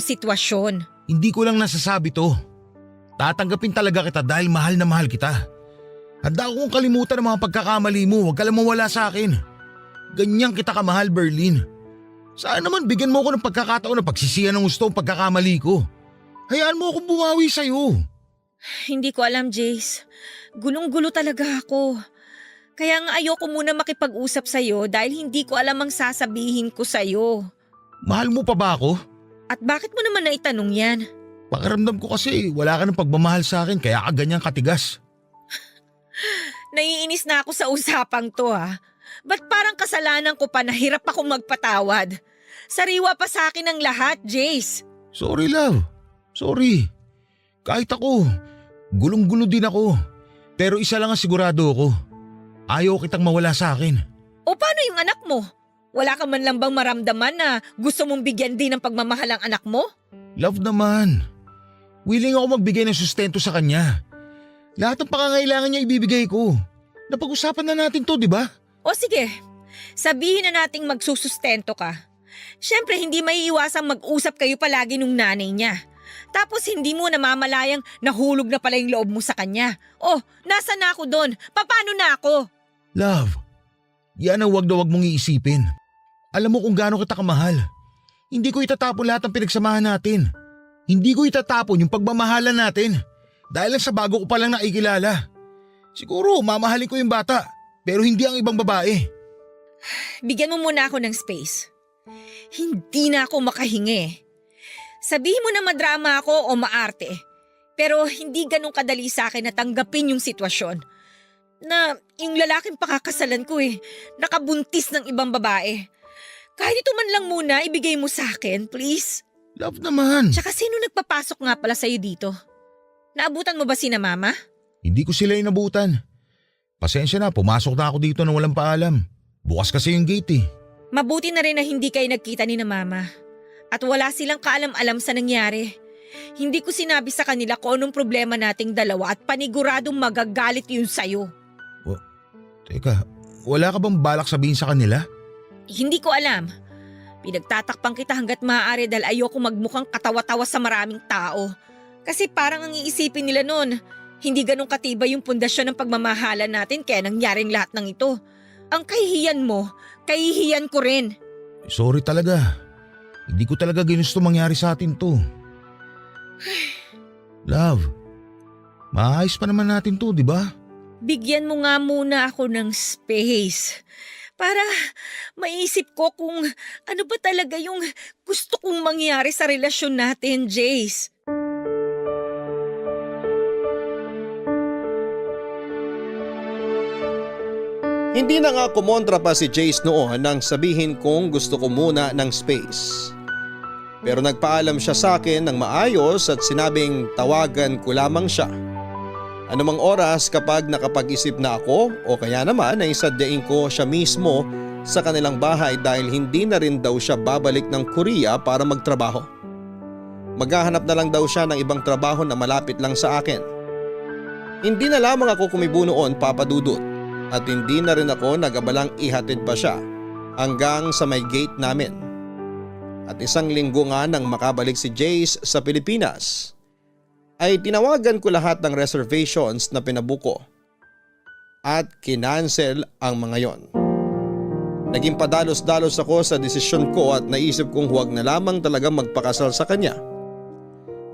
sitwasyon. Hindi ko lang nasasabi to. Tatanggapin talaga kita dahil mahal na mahal kita. Handa akong kalimutan ang mga pagkakamali mo, huwag ka lang mawala sa akin. Ganyan kita kamahal, Berlin. Saan naman bigyan mo ako ng pagkakataon na pagsisihan ng gusto ang pagkakamali ko. Hayaan mo akong bumawi sa'yo. Hindi ko alam, Jace. Gulong-gulo talaga ako. Kaya nga ayoko muna makipag-usap sa'yo dahil hindi ko alam ang sasabihin ko sa'yo. Mahal mo pa ba ako? At bakit mo naman naitanong yan? Pakiramdam ko kasi wala ka ng pagmamahal sa akin kaya ka ganyang katigas. Naiinis na ako sa usapang to Ba't parang kasalanan ko pa na hirap akong magpatawad? Sariwa pa sa akin ang lahat, Jace. Sorry love, sorry. Kahit ako, gulong-gulo din ako. Pero isa lang ang sigurado ako. Ayaw kitang mawala sa akin. O paano yung anak mo? Wala ka man lang bang maramdaman na gusto mong bigyan din ng pagmamahal ang anak mo? Love naman. Willing ako magbigay ng sustento sa kanya. Lahat ng pangangailangan niya ibibigay ko. Napag-usapan na natin to, di ba? O sige, sabihin na nating magsusustento ka. Siyempre hindi maiiwasang mag-usap kayo palagi nung nanay niya. Tapos hindi mo namamalayang nahulog na pala yung loob mo sa kanya. Oh, nasa na ako doon? Paano na ako? Love, yan ang wag na wag mong iisipin. Alam mo kung gaano kita kamahal. Hindi ko itatapon lahat ng pinagsamahan natin. Hindi ko itatapon yung pagmamahalan natin. Dahil lang sa bago ko palang nakikilala. Siguro mamahalin ko yung bata, pero hindi ang ibang babae. Bigyan mo muna ako ng space. Hindi na ako makahingi. Sabihin mo na madrama ako o maarte. Pero hindi ganun kadali sa akin na tanggapin yung sitwasyon. Na yung lalaking pakakasalan ko nakabuntis ng ibang babae. Kahit ito man lang muna, ibigay mo sa akin, please. Love naman. Tsaka sino nagpapasok nga pala sa'yo dito? Naabutan mo ba sina mama? Hindi ko sila inabutan. Pasensya na, pumasok na ako dito na walang paalam. Bukas kasi yung gate Mabuti na rin na hindi kayo nagkita ni na mama. At wala silang kaalam-alam sa nangyari. Hindi ko sinabi sa kanila kung anong problema nating dalawa at paniguradong magagalit yun sa'yo. Teka, wala ka bang balak sabihin sa kanila? Hindi ko alam. Pinagtatakpan kita hanggat maaari dahil ayoko magmukhang katawa-tawa sa maraming tao. Kasi parang ang iisipin nila nun, hindi ganun katibay yung pundasyon ng pagmamahalan natin kaya nangyaring lahat ng ito. Ang kahihiyan mo, kahihiyan ko rin. Sorry talaga. Hindi ko talaga ginusto mangyari sa atin to. Love, maayos pa naman natin to, di ba? Bigyan mo nga muna ako ng space. Para maisip ko kung ano ba talaga yung gusto kong mangyari sa relasyon natin, Jace. Hindi na nga kumontra pa si Jace noon nang sabihin kong gusto ko muna ng space. Pero nagpaalam siya sa akin ng maayos at sinabing tawagan ko lamang siya. Anumang oras kapag nakapag-isip na ako o kaya naman ay sadyain ko siya mismo sa kanilang bahay dahil hindi na rin daw siya babalik ng Korea para magtrabaho. Maghahanap na lang daw siya ng ibang trabaho na malapit lang sa akin. Hindi na lamang ako kumibo noon, Papa Dudut, at hindi na rin ako nag-abalang ihatid pa siya hanggang sa may gate namin. At isang linggo nga nang makabalik si Jace sa Pilipinas ay tinawagan ko lahat ng reservations na pinabuko at kinansel ang mga yon. Naging padalos-dalos ako sa desisyon ko at naisip kong huwag na lamang talaga magpakasal sa kanya.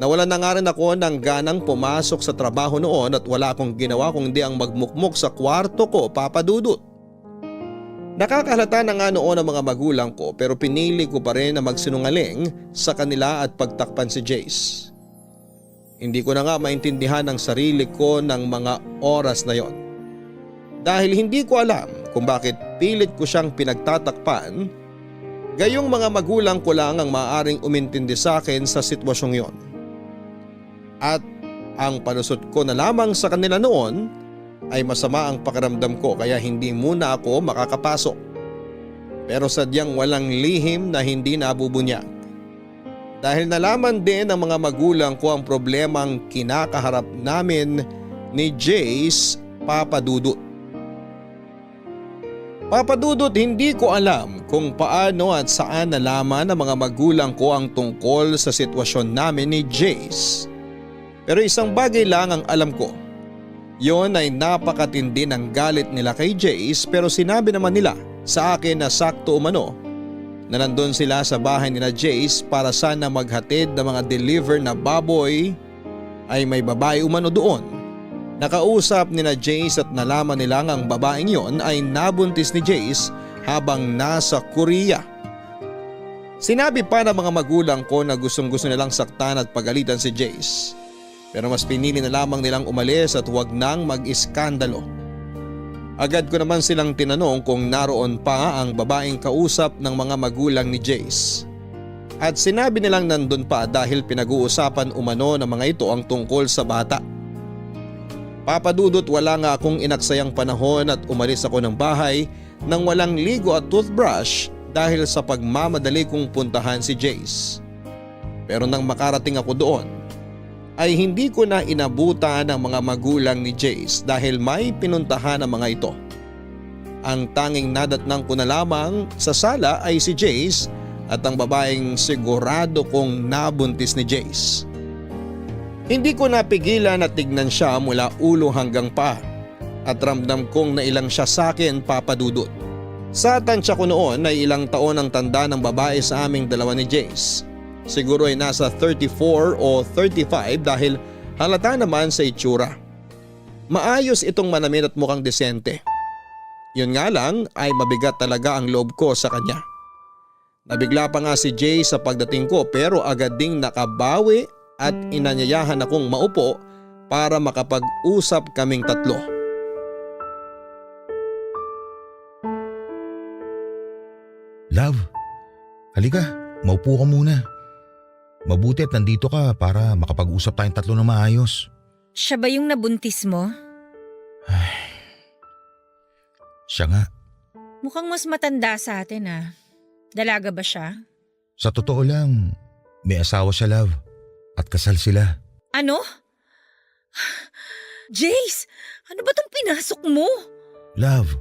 Nawalan na nga rin ako ng ganang pumasok sa trabaho noon at wala akong ginawa kundi ang magmukmok sa kwarto ko, Papa Dudut. Nakakahalata na nga noon ang mga magulang ko pero pinili ko pa rin na magsinungaling sa kanila at pagtakpan si Jace. Hindi ko na nga maintindihan ang sarili ko ng mga oras na yon. Dahil hindi ko alam kung bakit pilit ko siyang pinagtatakpan, gayong mga magulang ko lang ang maaaring umintindi sa akin sa sitwasyong yon. At ang panusot ko na lamang sa kanila noon ay masama ang pakiramdam ko kaya hindi muna ako makakapasok. Pero sadyang walang lihim na hindi nabubunyag. Dahil nalaman din ng mga magulang ko ang problemang kinakaharap namin ni Jace, Papa Dudut. Papadudot, hindi ko alam kung paano at saan nalaman ng mga magulang ko ang tungkol sa sitwasyon namin ni Jace. Pero isang bagay lang ang alam ko. Yon ay napakatindi ng galit nila kay Jace, pero sinabi naman nila sa akin na sakto umano na nandun sila sa bahay nila Jace para sana maghatid ng mga deliver na baboy ay may babae umano doon. Nakausap ni na Jace at nalaman nilang ang babaeng yon ay nabuntis ni Jace habang nasa Korea. Sinabi pa ng mga magulang ko na gustong-gusto nilang saktan at pagalitan si Jace. Pero mas pinili na lamang nilang umalis at huwag nang mag-iskandalo. Agad ko naman silang tinanong kung naroon pa ang babaeng kausap ng mga magulang ni Jace. At sinabi nilang nandun pa dahil pinag-uusapan umano ng mga ito ang tungkol sa bata. Papadudot, wala nga akong inaksayang panahon at umalis ako ng bahay nang walang ligo at toothbrush dahil sa pagmamadali kong puntahan si Jace. Pero nang makarating ako doon, ay hindi ko na inabutan ang mga magulang ni Jace dahil may pinuntahan ang mga ito. Ang tanging nadatnang ko na lamang sa sala ay si Jace at ang babaeng sigurado kong nabuntis ni Jace. Hindi ko napigilan na tignan siya mula ulo hanggang paa at ramdam kong nailang siya sa akin, Papadudot. Sa tansya ko noon ay ilang taon ang tanda ng babae sa aming dalawa ni Jace. Siguro ay nasa 34 o 35 dahil halata naman sa itsura. Maayos itong manamit at mukhang desente. Yun nga lang ay mabigat talaga ang loob ko sa kanya. Nabigla pa nga si Jace sa pagdating ko pero agad ding nakabawi at inanyayahan akong maupo para makapag-usap kaming tatlo. Love, halika, maupo ka muna. Mabuti at nandito ka para makapag-usap tayong tatlo ng maayos. Siya ba yung nabuntis mo? Siya nga. Mukhang mas matanda sa atin ah. Dalaga ba siya? Sa totoo lang, may asawa siya, Love. At kasal sila. Ano? Jace, ano ba tong pinasok mo? Love,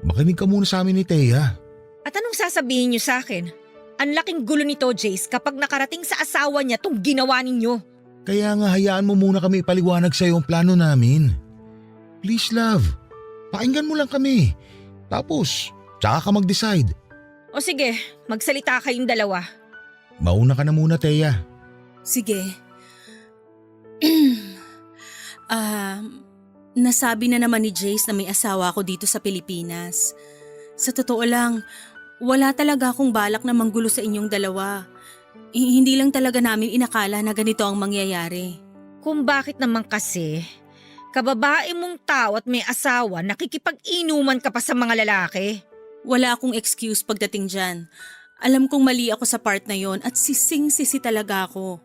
makinig ka muna sa amin ni Thea. At anong sasabihin niyo sa akin? Ang laking gulo nito, Jace, kapag nakarating sa asawa niya tong ginawa ninyo. Kaya nga hayaan mo muna kami ipaliwanag sa iyo ang plano namin. Please, Love, pakinggan mo lang kami. Tapos, tsaka ka mag-decide. O sige, magsalita kayong dalawa. Mauna ka na muna, Thea. Sige. Nasabi na naman ni Jace na may asawa ako dito sa Pilipinas. Sa totoo lang, wala talaga akong balak na manggulo sa inyong dalawa. Hindi lang talaga namin inakala na ganito ang mangyayari. Kung bakit naman kasi, kababae mong tao at may asawa, nakikipag-inuman ka pa sa mga lalaki. Wala akong excuse pagdating dyan. Alam kong mali ako sa part na yon at sising-sisi talaga ako.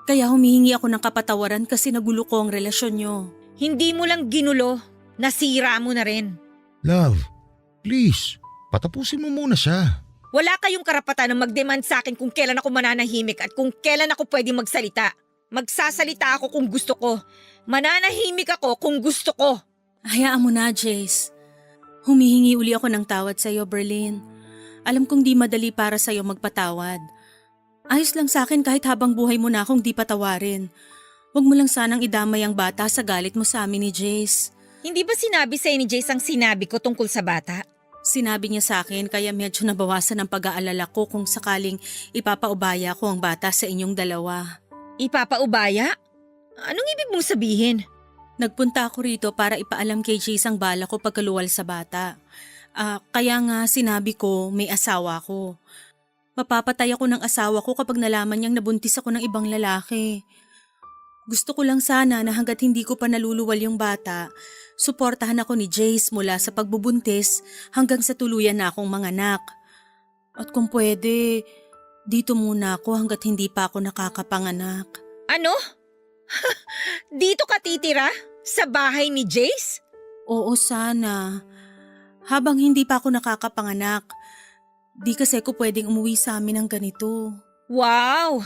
Kaya humihingi ako ng kapatawaran kasi nagulo ko ang relasyon nyo. Hindi mo lang ginulo, nasira mo na rin. Love, please, patapusin mo muna siya. Wala kayong karapatan na mag-demand sa akin kung kailan ako mananahimik at kung kailan ako pwede magsalita. Magsasalita ako kung gusto ko. Mananahimik ako kung gusto ko. Hayaan mo na, Jace. Humihingi uli ako ng tawad sa iyo, Berlin. Alam kong di madali para sa iyo magpatawad. Ayos lang sa akin kahit habang buhay mo na akong di patawarin. Huwag mo lang sanang idamay ang bata sa galit mo sa amin ni Jace. Hindi ba sinabi sa'yo ni Jace ang sinabi ko tungkol sa bata? Sinabi niya sa akin kaya medyo nabawasan ang pag-aalala ko kung sakaling ipapaubaya ko ang bata sa inyong dalawa. Ipapaubaya? Anong ibig mong sabihin? Nagpunta ako rito para ipaalam kay Jace ang bala ko pagkaluwal sa bata. Kaya nga sinabi ko may asawa ko. Mapapatay ako ng asawa ko kapag nalaman niyang nabuntis ako ng ibang lalaki. Gusto ko lang sana na hanggat hindi ko pa naluluwal yung bata, suportahan ako ni Jace mula sa pagbubuntis hanggang sa tuluyan na akong manganak. At kung pwede, dito muna ako hanggat hindi pa ako nakakapanganak. Ano? Dito ka titira? Sa bahay ni Jace? Oo sana. Habang hindi pa ako nakakapanganak, di kasi ako pwedeng umuwi sa amin ng ganito. Wow!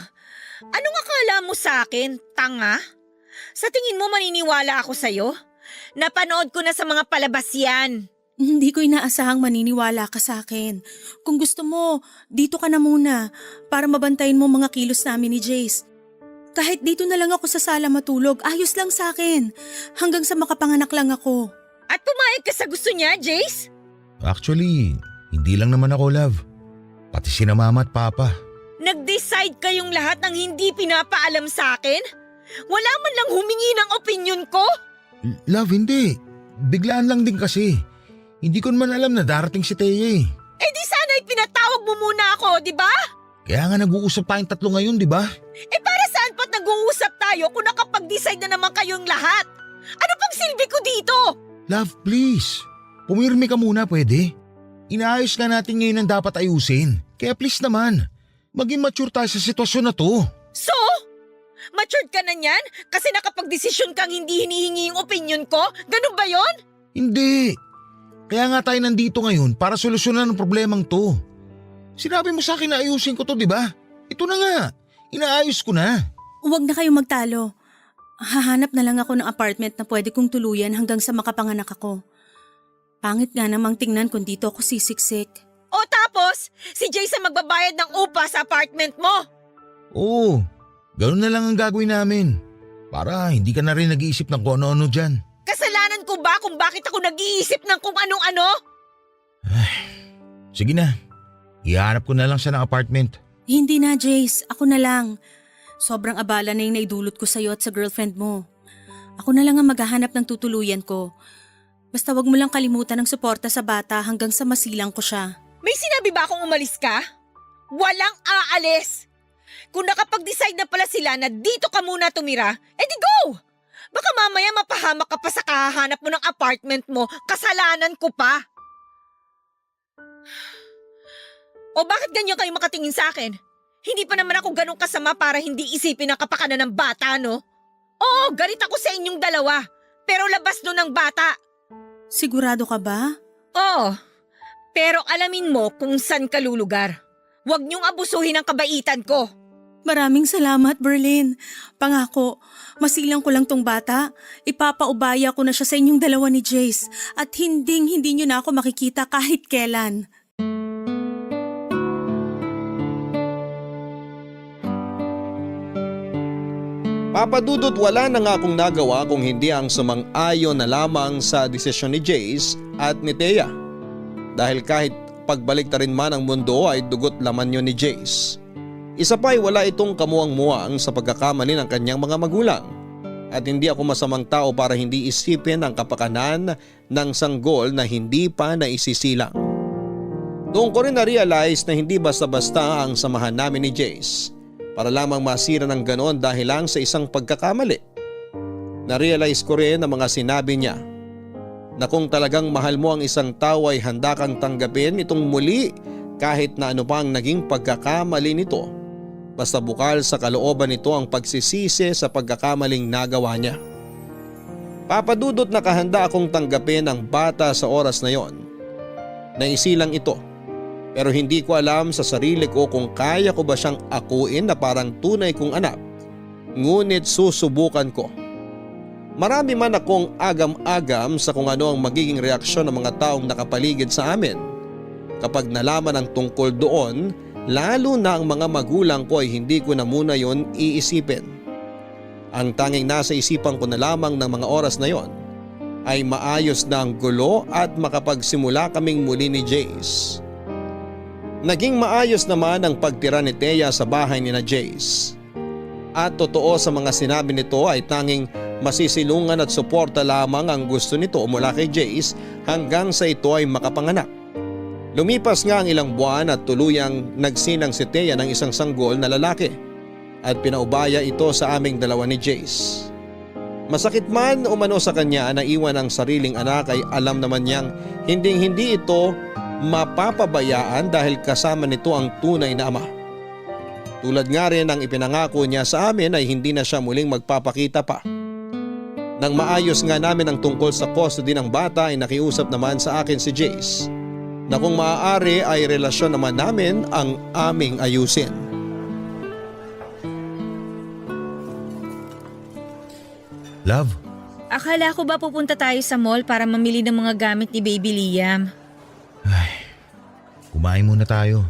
Anong akala mo sa akin, tanga? Sa tingin mo maniniwala ako sa'yo? Napanood ko na sa mga palabas yan. Hindi ko inaasahang maniniwala ka sa akin. Kung gusto mo, dito ka na muna para mabantayin mo mga kilos namin ni Jace. Kahit dito na lang ako sa sala matulog, ayos lang sa akin. Hanggang sa makapanganak lang ako. At pumayag ka sa gusto niya, Jace? Actually, hindi lang naman ako, love. Pati sina mama at papa. Nag-decide kayong lahat ng hindi pinapaalam sa akin? Wala man lang humingi ng opinion ko? Love, hindi. Biglaan lang din kasi. Hindi ko naman alam na darating si Teya eh. Eh di sana'y pinatawag mo muna ako, di ba? Kaya nga nag-uusap tayong tatlo ngayon, di ba? Eh para saan pa't nag-uusap tayo kung nakapag-decide na naman kayong lahat? Ano pang silbi ko dito? Love, please. Pumirmi ka muna, pwede? Inaayos nga natin ngayon ang dapat ayusin. Kaya please naman, maging mature tayo sa sitwasyon na to. So? Matured ka na niyan? Kasi nakapag-desisyon kang hindi hinihingi yung opinion ko? Ganun ba yon? Hindi. Kaya nga tayo nandito ngayon para solusyonan ang problemang to. Sinabi mo sa akin na ayusin ko to, di ba? Ito na nga. Inaayos ko na. Huwag na kayong magtalo. Hahanap na lang ako ng apartment na pwede kong tuluyan hanggang sa makapanganak ako. Pangit nga namang tingnan kung dito ako sisiksik. O tapos, si Jason magbabayad ng upa sa apartment mo? Oo, ganun na lang ang gagawin namin. Para hindi ka na rin nag-iisip ng kung ano-ano dyan. Kasalanan ko ba kung bakit ako nag-iisip ng kung anong-ano? Sige na, ihanap ko na lang siya ng apartment. Hindi na, Jace. Ako na lang. Sobrang abala na yung naidulot ko sa'yo at sa girlfriend mo. Ako na lang ang maghahanap ng tutuluyan ko. Basta wag mo lang kalimutan ng suporta sa bata hanggang sa masilang ko siya. May sinabi ba akong umalis ka? Walang aalis! Kung nakapag-decide na pala sila na dito ka muna tumira, edi go! Baka mamaya mapahamak ka pa sa kahahanap mo ng apartment mo, kasalanan ko pa. O bakit ganyan kayo makatingin sa akin? Hindi pa naman ako ganun kasama para hindi isipin ang kapakanan ng bata, no? Oo, galit ako sa inyong dalawa, pero labas doon ng bata. Sigurado ka ba? Oo, pero alamin mo kung saan ka lulugar. Huwag niyong abusuhin ang kabaitan ko. Maraming salamat, Berlin. Pangako, masilang ko lang tong bata. Ipapaubaya ko na siya sa inyong dalawa ni Jace at hindi niyo na ako makikita kahit kailan. Papadudot, wala na nga akong nagawa kung hindi ang sumang-ayon na lamang sa desisyon ni Jace at ni Teya. Dahil kahit pagbalik ta rin man ang mundo ay dugot laman yun ni Jace. Isa pa'y wala itong kamuang-muang sa pagkakamali ng kanyang mga magulang. At hindi ako masamang tao para hindi isipin ang kapakanan ng sanggol na hindi pa naisisilang. Doon ko rin na-realize na hindi basta-basta ang samahan namin ni Jace para lamang masira ng ganon dahil lang sa isang pagkakamali. Na-realize ko rin ang mga sinabi niya na kung talagang mahal mo ang isang tao ay handa kang tanggapin itong muli kahit na ano pa ang naging pagkakamali nito. Basta bukal sa kalooban nito ang pagsisisi sa pagkakamaling nagawa niya. Papadudot na kahanda akong tanggapin ang bata sa oras na yon. Naisilang ito. Pero hindi ko alam sa sarili ko kung kaya ko ba siyang akuin na parang tunay kong anak. Ngunit susubukan ko. Marami man akong agam-agam sa kung ano ang magiging reaksyon ng mga taong nakapaligid sa amin. Kapag nalaman ang tungkol doon, lalo na ang mga magulang ko ay hindi ko na muna yon iisipin. Ang tanging nasa isipan ko na lamang ng mga oras na yon ay maayos na ang gulo at makapagsimula kaming muli ni Jace. Naging maayos naman ang pagtira ni Teya sa bahay ni na Jace. At totoo sa mga sinabi nito ay tanging masisilungan at suporta lamang ang gusto nito mula kay Jace hanggang sa ito ay makapanganak. Lumipas nga ang ilang buwan at tuluyang nagsinang si Teya ng isang sanggol na lalaki at pinaubaya ito sa aming dalawa ni Jace. Masakit man umano sa kanya na iwan ang sariling anak ay alam naman niyang hindi ito mapapabayaan dahil kasama nito ang tunay na ama. Tulad nga rin ng ipinangako niya sa amin ay hindi na siya muling magpapakita pa. Nang maayos nga namin ang tungkol sa custody ng bata ay nakiusap naman sa akin si Jace na kung maaari ay relasyon naman namin ang aming ayusin. Love, Akala ko ba pupunta tayo sa mall para mamili ng mga gamit ni Baby Liam? Ay, kumain muna tayo.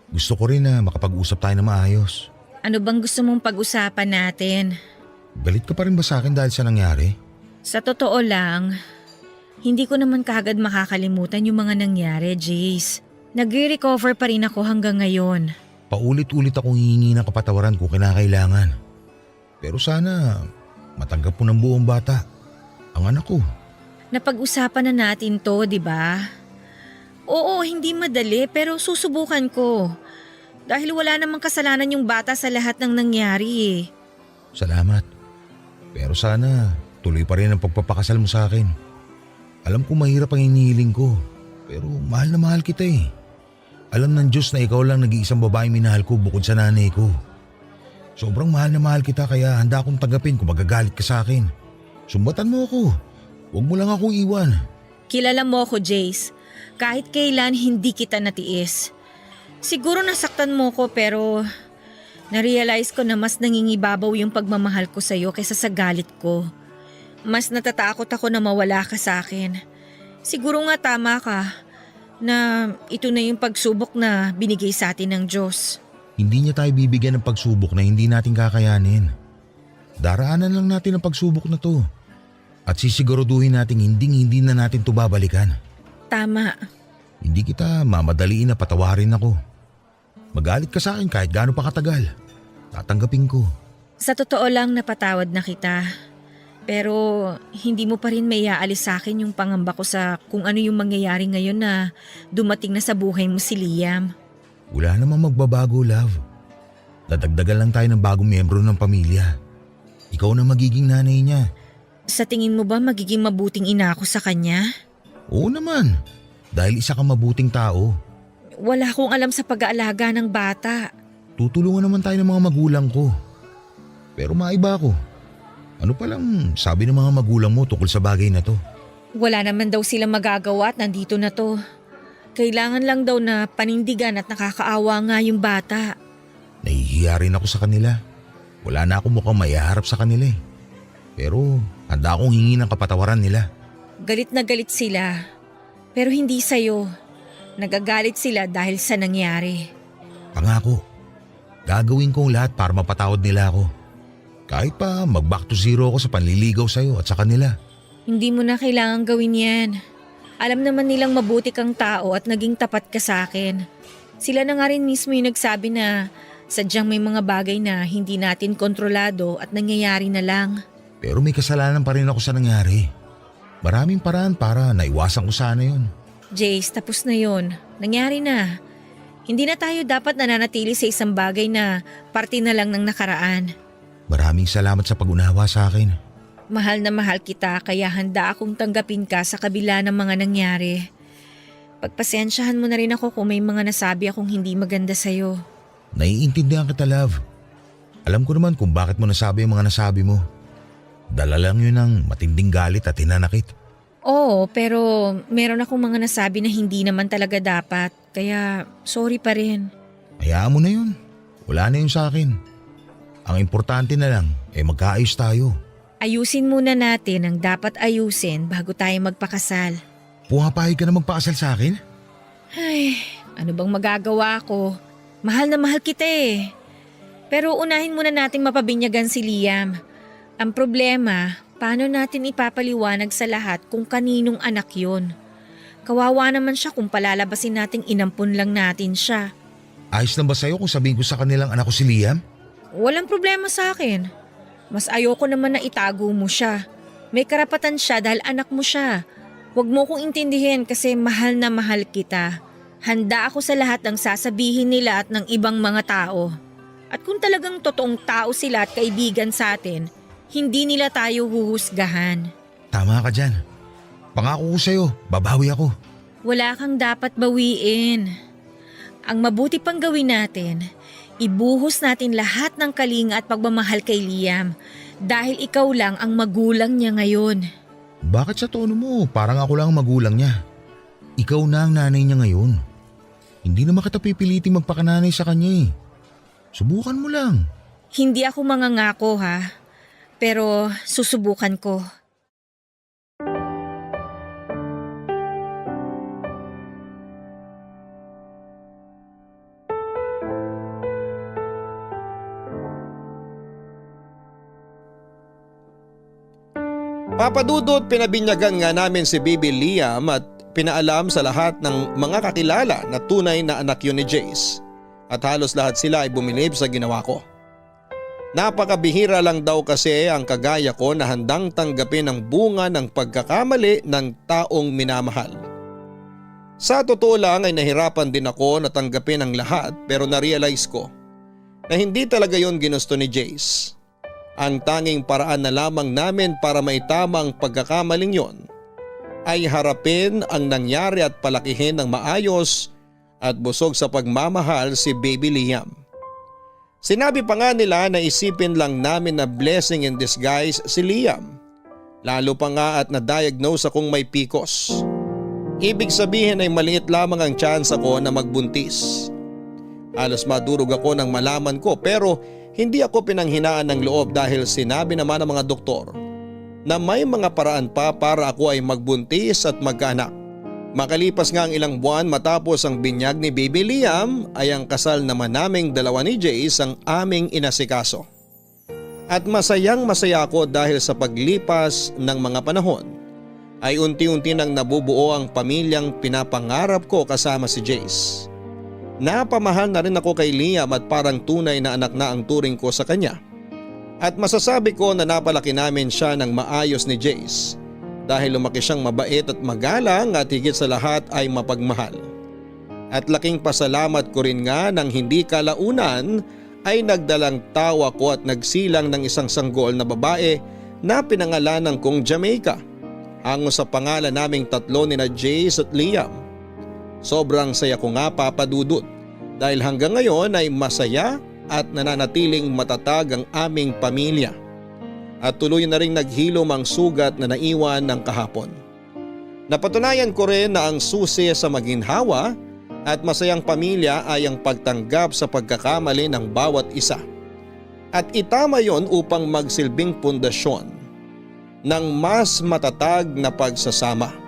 Gusto ko rin na makapag-usap tayo na maayos. Ano bang gusto mong pag-usapan natin? Galit ka pa rin ba sa akin dahil sa nangyari? Sa totoo lang, hindi ko naman kaagad makakalimutan yung mga nangyari, Jace. Nagre-recover pa rin ako hanggang ngayon. Paulit-ulit akong hihingi ng kapatawaran kung kinakailangan. Pero sana matanggap mo ng buong bata ang anak ko. Napag-usapan na natin to, di ba? Oo, hindi madali pero susubukan ko. Dahil wala namang kasalanan yung bata sa lahat ng nangyari eh. Salamat. Pero sana tuloy pa rin ang pagpapakasal mo sa akin. Alam ko mahirap ang hinihiling ko, pero mahal na mahal kita eh. Alam ng Diyos na ikaw lang nag-iisang babaeng minahal ko bukod sa nanay ko. Sobrang mahal na mahal kita kaya handa akong tanggapin kung magagalit ka sa akin. Sumbatan mo ako. Huwag mo lang akong iwan. Kilala mo ako, Jace. Kahit kailan hindi kita natiis. Siguro nasaktan mo ko pero na-realize ko na mas nangingibabaw yung pagmamahal ko sa'yo kaysa sa galit ko. Mas natatakot ako na mawala ka sa akin. Siguro nga tama ka na ito na yung pagsubok na binigay sa atin ng Diyos. Hindi niya tayo bibigyan ng pagsubok na hindi natin kakayanin. Daraanan lang natin ang pagsubok na to. At sisiguraduhin natin hindi na natin to babalikan. Tama. Hindi kita mamadaliin na patawarin ako. Magalit ka sa akin kahit gaano pa katagal. Tatanggapin ko. Sa totoo lang napatawad na kita. Pero hindi mo pa rin may aalis sa akin yung pangamba ko sa kung ano yung mangyayari ngayon na dumating na sa buhay mo si Liam. Wala namang magbabago, love. Dadagdagan lang tayo ng bagong miyembro ng pamilya. Ikaw na magiging nanay niya. Sa tingin mo ba magiging mabuting ina ako sa kanya? Oo naman. Dahil isa kang mabuting tao. Wala akong alam sa pag-aalaga ng bata. Tutulungan naman tayo ng mga magulang ko. Pero maiba ako. Ano palang sabi ng mga magulang mo tungkol sa bagay na to? Wala naman daw silang magagawa at nandito na to. Kailangan lang daw na panindigan at nakakaawa nga yung bata. Nahihiya rin ako sa kanila. Wala na akong mukhang maiharap sa kanila eh. Pero handa akong hingi ng kapatawaran nila. Galit na galit sila. Pero hindi sa'yo. Nagagalit sila dahil sa nangyari. Pangako, gagawin ko ang lahat para mapatawad nila ako. Kahit pa mag-back to zero ako sa panliligaw sa'yo at sa kanila. Hindi mo na kailangan gawin yan. Alam naman nilang mabuti kang tao at naging tapat ka sa akin. Sila na nga rin mismo yung nagsabi na sadyang may mga bagay na hindi natin kontrolado at nangyayari na lang. Pero may kasalanan pa rin ako sa nangyari. Maraming paraan para naiwasan ko sana yun. Jace, tapos na yun. Nangyari na. Hindi na tayo dapat nananatili sa isang bagay na parte na lang ng nakaraan. Maraming salamat sa pag-unawa sa akin. Mahal na mahal kita kaya handa akong tanggapin ka sa kabila ng mga nangyari. Pagpasensyahan mo na rin ako kung may mga nasabi akong hindi maganda sa'yo. Naiintindihan kita, love. Alam ko naman kung bakit mo nasabi ang mga nasabi mo. Dala lang yun ng matinding galit at hinanakit. Oo, pero meron akong mga nasabi na hindi naman talaga dapat. Kaya sorry pa rin. Hayaan mo na yun. Wala na yun sa akin. Ang importante na lang magkaayos tayo. Ayusin muna natin ang dapat ayusin bago tayo magpakasal. Pumapayag ka na magpakasal sa akin? Ay, ano bang magagawa ko? Mahal na mahal kita eh. Pero unahin muna nating mapabinyagan si Liam. Ang problema, paano natin ipapaliwanag sa lahat kung kaninong anak yon? Kawawa naman siya kung palalabasin nating inampun lang natin siya. Ayos lang ba sa'yo kung sabihin ko sa kanilang anak ko si Liam? Walang problema sa akin. Mas ayoko naman na itago mo siya. May karapatan siya dahil anak mo siya. Huwag mo kong intindihin kasi mahal na mahal kita. Handa ako sa lahat ng sasabihin nila at ng ibang mga tao. At kung talagang totoong tao sila at kaibigan sa atin, hindi nila tayo huhusgahan. Tama ka dyan. Pangako ko sa'yo, babawi ako. Wala kang dapat bawiin. Ang mabuti pang gawin natin, ibuhos natin lahat ng kalinga at pagmamahal kay Liam dahil ikaw lang ang magulang niya ngayon. Bakit sa tono mo parang ako lang ang magulang niya? Ikaw na ang nanay niya ngayon. Hindi naman kita pipiliting magpakananay sa kanya eh. Subukan mo lang. Hindi ako mangangako ha, pero susubukan ko. Papadudot, pinabinyagan nga namin si Baby Liam at pinaalam sa lahat ng mga kakilala na tunay na anak yun ni Jace. At halos lahat sila ay bumilib sa ginawa ko. Napakabihira lang daw kasi ang kagaya ko na handang tanggapin ang bunga ng pagkakamali ng taong minamahal. Sa totoo lang ay nahirapan din ako na tanggapin ang lahat, pero na-realize ko na hindi talaga yon ginusto ni Jace. Ang tanging paraan na lamang namin para maitama ang pagkakamaling yon ay harapin ang nangyari at palakihin ng maayos at busog sa pagmamahal si Baby Liam. Sinabi pa nga nila na isipin lang namin na blessing in disguise si Liam. Lalo pa nga at na-diagnose akong may PCOS. Ibig sabihin ay maliit lamang ang chance ko na magbuntis. Halos madurog ako nang malaman ko, pero hindi ako pinanghinaan ng loob dahil sinabi naman ng mga doktor na may mga paraan pa para ako ay magbuntis at magkaanak. Makalipas nga ang ilang buwan matapos ang binyag ni Baby Liam ay ang kasal naman naming dalawa ni Jace ang aming inasikaso. At masayang masaya ako dahil sa paglipas ng mga panahon ay unti-unti nang nabubuo ang pamilyang pinapangarap ko kasama si Jace. Napamahal na rin ako kay Liam at parang tunay na anak na ang turing ko sa kanya. At masasabi ko na napalaki namin siya ng maayos ni Jace. Dahil lumaki siyang mabait at magalang at higit sa lahat ay mapagmahal. At laking pasalamat ko rin nga nang hindi kalaunan ay nagdalang tawa ko at nagsilang ng isang sanggol na babae na pinangalanan kong Jamaica. Hango sa pangalan naming tatlo ni na Jace at Liam. Sobrang saya ko nga, Papadudot, dahil hanggang ngayon ay masaya at nananatiling matatag ang aming pamilya. At tuloy na ring naghilom ang sugat na naiwan ng kahapon. Napatunayan ko rin na ang susi sa maginhawa at masayang pamilya ay ang pagtanggap sa pagkakamali ng bawat isa. At itama yon upang magsilbing pundasyon ng mas matatag na pagsasama.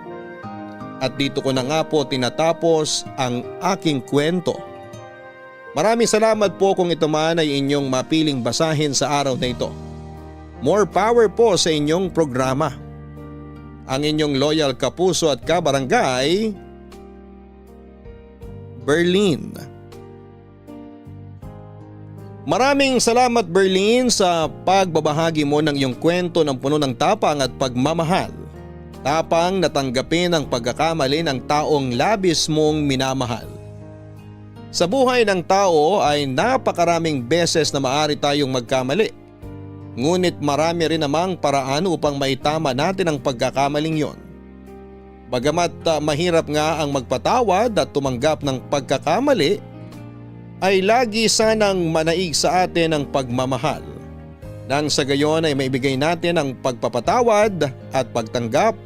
At dito ko na nga po tinatapos ang aking kwento. Maraming salamat po kung ito man ay inyong mapiling basahin sa araw na ito. More power po sa inyong programa. Ang inyong loyal kapuso at kabarangay, Berlin. Maraming salamat, Berlin, sa pagbabahagi mo ng iyong kwento ng puno ng tapang at pagmamahal. Tapang natanggapin ang pagkakamali ng taong labis mong minamahal. Sa buhay ng tao ay napakaraming beses na maaari tayong magkamali. Ngunit marami rin namang paraan upang maitama natin ang pagkakamaling yon. Bagamat mahirap nga ang magpatawad at tumanggap ng pagkakamali, ay lagi sanang manaig sa atin ang pagmamahal. Nang sa gayon ay maibigay natin ang pagpapatawad at pagtanggap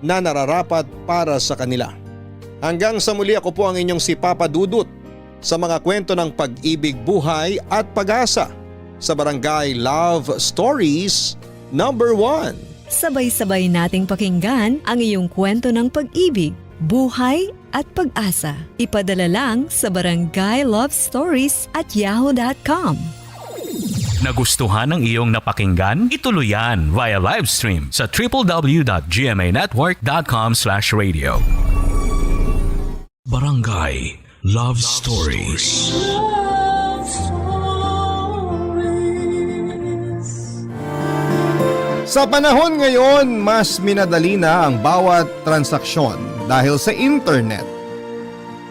na nararapat para sa kanila. Hanggang sa muli, ako po ang inyong si Papadudot sa mga kwento ng pag-ibig, buhay at pag-asa sa Barangay Love Stories number 1. Sabay-sabay nating pakinggan ang iyong kwento ng pag-ibig, buhay at pag-asa. Ipadala lang sa barangaylovestories@yahoo.com. Nagustuhan ng iyong napakinggan? Ituloy yan via live stream sa www.gmanetwork.com/radio. Barangay Love Stories. Sa panahon ngayon, mas minadali na ang bawat transaksyon dahil sa internet.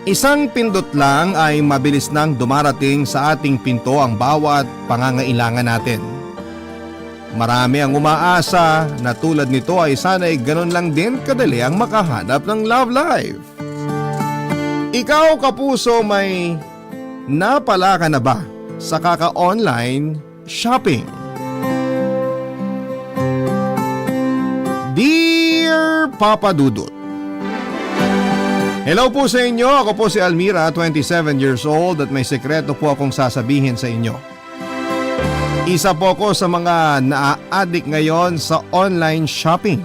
Isang pindot lang ay mabilis nang dumarating sa ating pinto ang bawat pangangailangan natin. Marami ang umaasa na tulad nito ay sana'y ganun lang din kadali ang makahanap ng love life. Ikaw, kapuso, may napala ka na ba sa kaka-online shopping? Dear Papa Dudut, hello po sa inyo. Ako po si Almira, 27 years old at may sekreto po akong sasabihin sa inyo. Isa po ako sa mga naa-addict ngayon sa online shopping.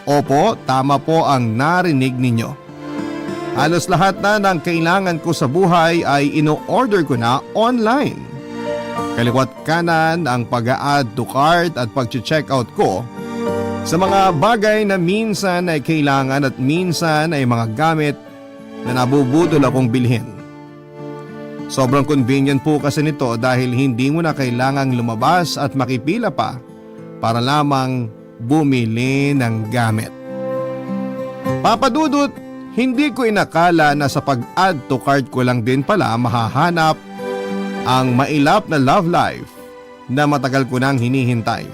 Opo, tama po ang narinig ninyo. Halos lahat na ng kailangan ko sa buhay ay ino-order ko na online. Kaliwat kanan ang pag-a-add to cart at pag-check out ko Sa mga bagay na minsan ay kailangan at minsan ay mga gamit na nabubudol akong bilhin. Sobrang convenient po kasi nito dahil hindi mo na kailangang lumabas at makipila pa para lamang bumili ng gamit. Papa Dudut, hindi ko inakala na sa pag-add to cart ko lang din pala mahahanap ang mailap na love life na matagal ko nang hinihintay.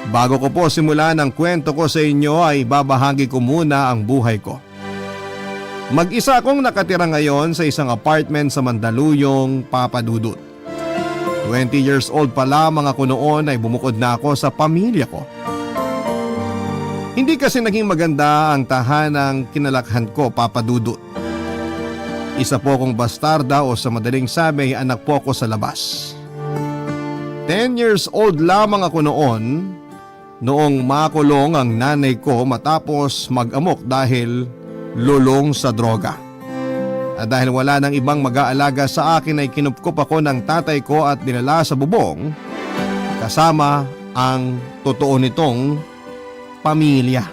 Bago ko po simulan ang kwento ko sa inyo ay babahagi ko muna ang buhay ko. Mag-isa akong nakatira ngayon sa isang apartment sa Mandaluyong, Papa Dudut. 20 years old pa lamang ako noon ay bumukod na ako sa pamilya ko. Hindi kasi naging maganda ang tahanang kinalakhan ko, Papa Dudut. Isa po akong bastarda o sa madaling sabi anak po ako sa labas. 10 years old lamang ako noong makulong ang nanay ko matapos mag-amok dahil lulong sa droga. At dahil wala nang ibang mag-aalaga sa akin ay kinupkop ako ng tatay ko at dinala sa bubong kasama ang totoo nitong pamilya.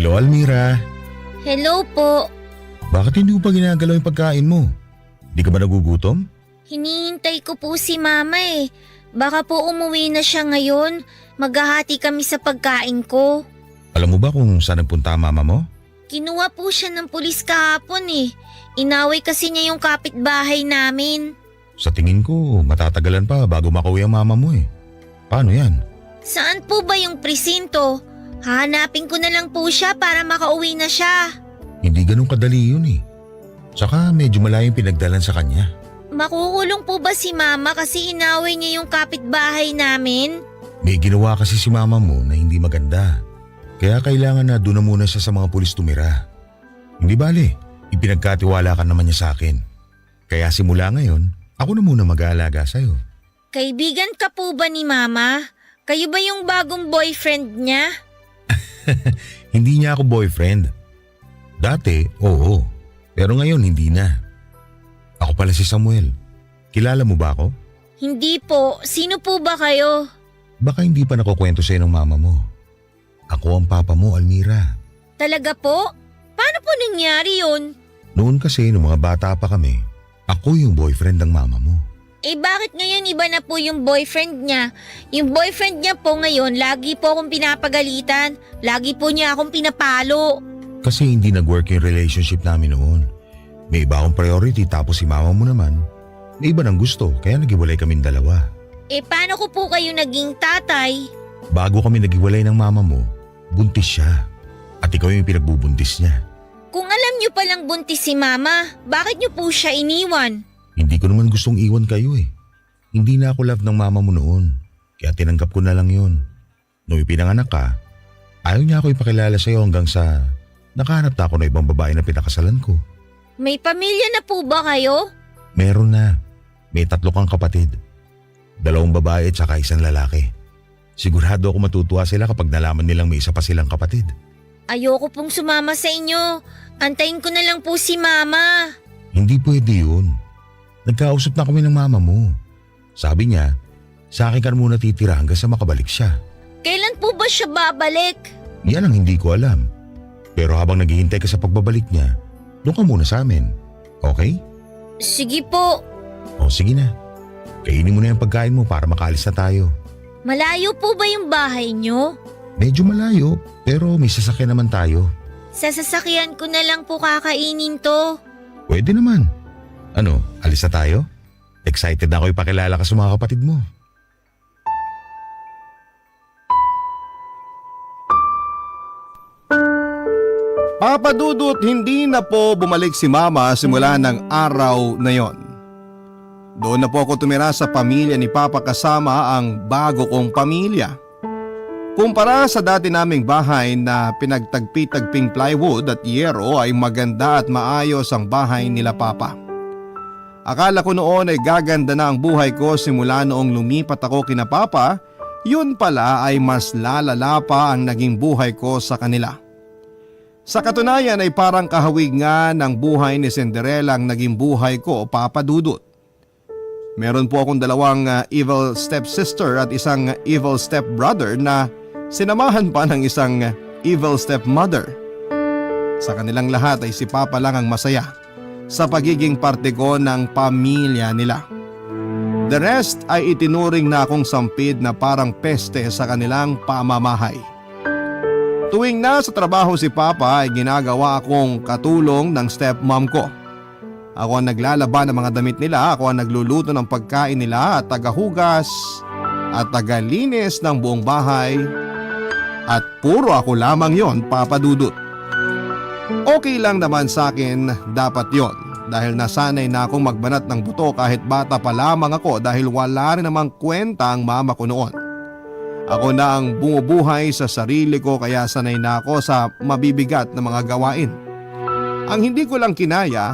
Hello, Almira. Hello po. Bakit hindi mo pa ginagalaw yung pagkain mo? Di ka ba nagugutom? Hinihintay ko po si Mama eh. Baka po umuwi na siya ngayon. Maghahati kami sa pagkain ko. Alam mo ba kung saan nagpunta ang mama mo? Kinuha po siya ng pulis kahapon eh. Inaway kasi niya yung kapitbahay namin. Sa tingin ko, matatagalan pa bago makauwi ang mama mo eh. Paano yan? Saan po ba yung presinto? Hahanapin ko na lang po siya para makauwi na siya. Hindi ganun kadali yun eh. Saka medyo malayong pinagdalan sa kanya. Makukulong po ba si Mama kasi inaway niya yung kapitbahay namin? May ginawa kasi si mama mo na hindi maganda. Kaya kailangan na doon na muna siya sa mga pulis tumira. Hindi bale, ipinagkatiwala ka naman niya sa akin. Kaya simula ngayon, ako na muna mag-aalaga sa'yo. Kaibigan ka po ba ni Mama? Kayo ba yung bagong boyfriend niya? Hindi niya ako boyfriend. Dati, oo. Pero ngayon, hindi na. Ako pala si Samuel. Kilala mo ba ako? Hindi po. Sino po ba kayo? Baka hindi pa nakukwento sa'yo ng mama mo. Ako ang papa mo, Almira. Talaga po? Paano po nangyari yun? Noon kasi, nung mga bata pa kami, ako yung boyfriend ng mama mo. Eh bakit ngayon iba na po yung boyfriend niya? Yung boyfriend niya po ngayon, lagi po akong pinapagalitan. Lagi po niya akong pinapalo. Kasi hindi nag-work yung relationship namin noon. May iba akong priority tapos si mama mo naman, may iba ng gusto kaya naghiwalay kaming dalawa. Eh paano ko po kayo naging tatay? Bago kami naghiwalay ng mama mo, buntis siya. At ikaw yung pinagbubuntis niya. Kung alam niyo palang buntis si Mama, bakit niyo po siya iniwan? Hindi ko naman gustong iwan kayo eh. Hindi na ako love ng mama mo noon. Kaya tinanggap ko na lang yun. Nung ipinanganak ka, ayaw niya ako ipakilala sa'yo hanggang sa nakahanap na ako na ibang babae na pinakasalan ko. May pamilya na po ba kayo? Meron na. May 3 kang kapatid. 2 babae at saka 1 lalaki. Sigurado ako matutuwa sila kapag nalaman nilang may isa pa silang kapatid. Ayoko pong sumama sa inyo. Antayin ko na lang po si Mama. Hindi pwede yun. Nagkausap na kami ng mama mo. Sabi niya, sa akin ka muna titira hanggang sa makabalik siya. Kailan po ba siya babalik? Yan ang hindi ko alam. Pero habang naghihintay ka sa pagbabalik niya, doon ka muna sa amin. Okay? Sige po. O sige na. Kainin mo na yung pagkain mo para makaalis na tayo. Malayo po ba yung bahay niyo? Medyo malayo, pero may sasakyan naman tayo. Sa sasakyan ko na lang po kakainin to. Pwede naman. Ano, alis na tayo? Excited na ako ipakilala ka sa mga kapatid mo. Papa Dudut, hindi na po bumalik si Mama simula ng araw na yon. Doon na po ako tumira sa pamilya ni Papa kasama ang bago kong pamilya. Kumpara sa dati naming bahay na pinagtagpi-tagping plywood at yero ay maganda at maayos ang bahay nila Papa. Akala ko noon ay gaganda na ang buhay ko simula noong lumipat ako kina Papa yun pala ay mas lalala pa ang naging buhay ko sa kanila. Sa katunayan ay parang kahawig nga ng buhay ni Cinderella ang naging buhay ko, Papa Dudut. Meron po akong dalawang evil stepsister at isang evil stepbrother na sinamahan pa ng isang evil stepmother. Sa kanilang lahat ay si Papa lang ang masaya sa pagiging parte ko ng pamilya nila. The rest ay itinuring na akong sampid na parang peste sa kanilang pamamahay. Tuwing nasa trabaho si Papa ay ginagawa akong katulong ng stepmom ko. Ako ang naglalaba ng mga damit nila, ako ang nagluluto ng pagkain nila at tagahugas at tagalinis ng buong bahay. At puro ako lamang yon, Papa Dudut. Okay lang naman sa akin dapat yon dahil nasanay na akong magbanat ng buto kahit bata pa lamang ako dahil wala rin namang kwenta ang mama ko noon. Ako na ang bumubuhay sa sarili ko kaya sanay na ako sa mabibigat na mga gawain. Ang hindi ko lang kinaya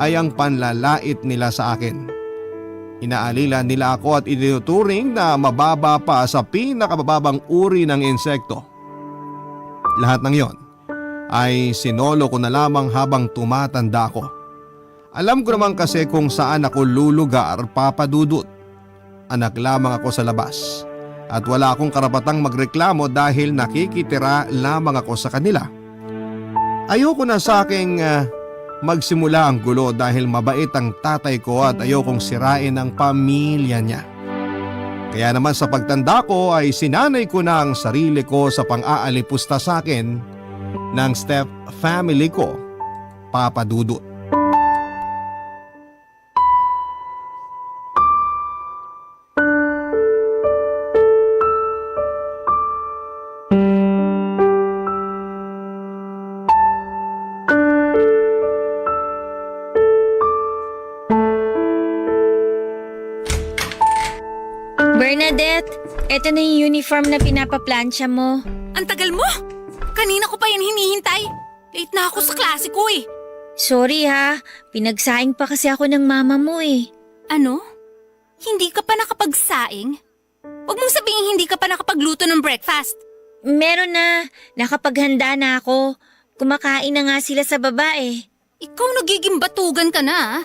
ay ang panlalait nila sa akin. Inaalila nila ako at itinuturing na mababa pa sa pinakabababang uri ng insekto. Lahat ng yon ay sinolo ko na lamang habang tumatanda ako. Alam ko naman kasi kung saan ako lulugar, Papa Dudut. Anak lamang ako sa labas at wala akong karapatang magreklamo dahil nakikitira lamang ako sa kanila. Ayoko na sa aking magsimula ang gulo dahil mabait ang tatay ko at ayokong sirain ang pamilya niya. Kaya naman sa pagtanda ko ay sinanay ko na ang sarili ko sa pang-aalipusta sa akin ng step family ko, Papa Dudut. Bernadette, eto na yung uniform na pinapaplansya mo. Ang tagal mo! Kanina ko pa yan hinihintay. Late na ako sa klase ko eh. Sorry ha, pinagsaing pa kasi ako ng mama mo eh. Ano? Hindi ka pa nakapagsaing? Huwag mong sabihin hindi ka pa nakapagluto ng breakfast. Meron na, nakapaghanda na ako. Kumakain na nga sila sa baba eh. Ikaw nagiging batugan ka na.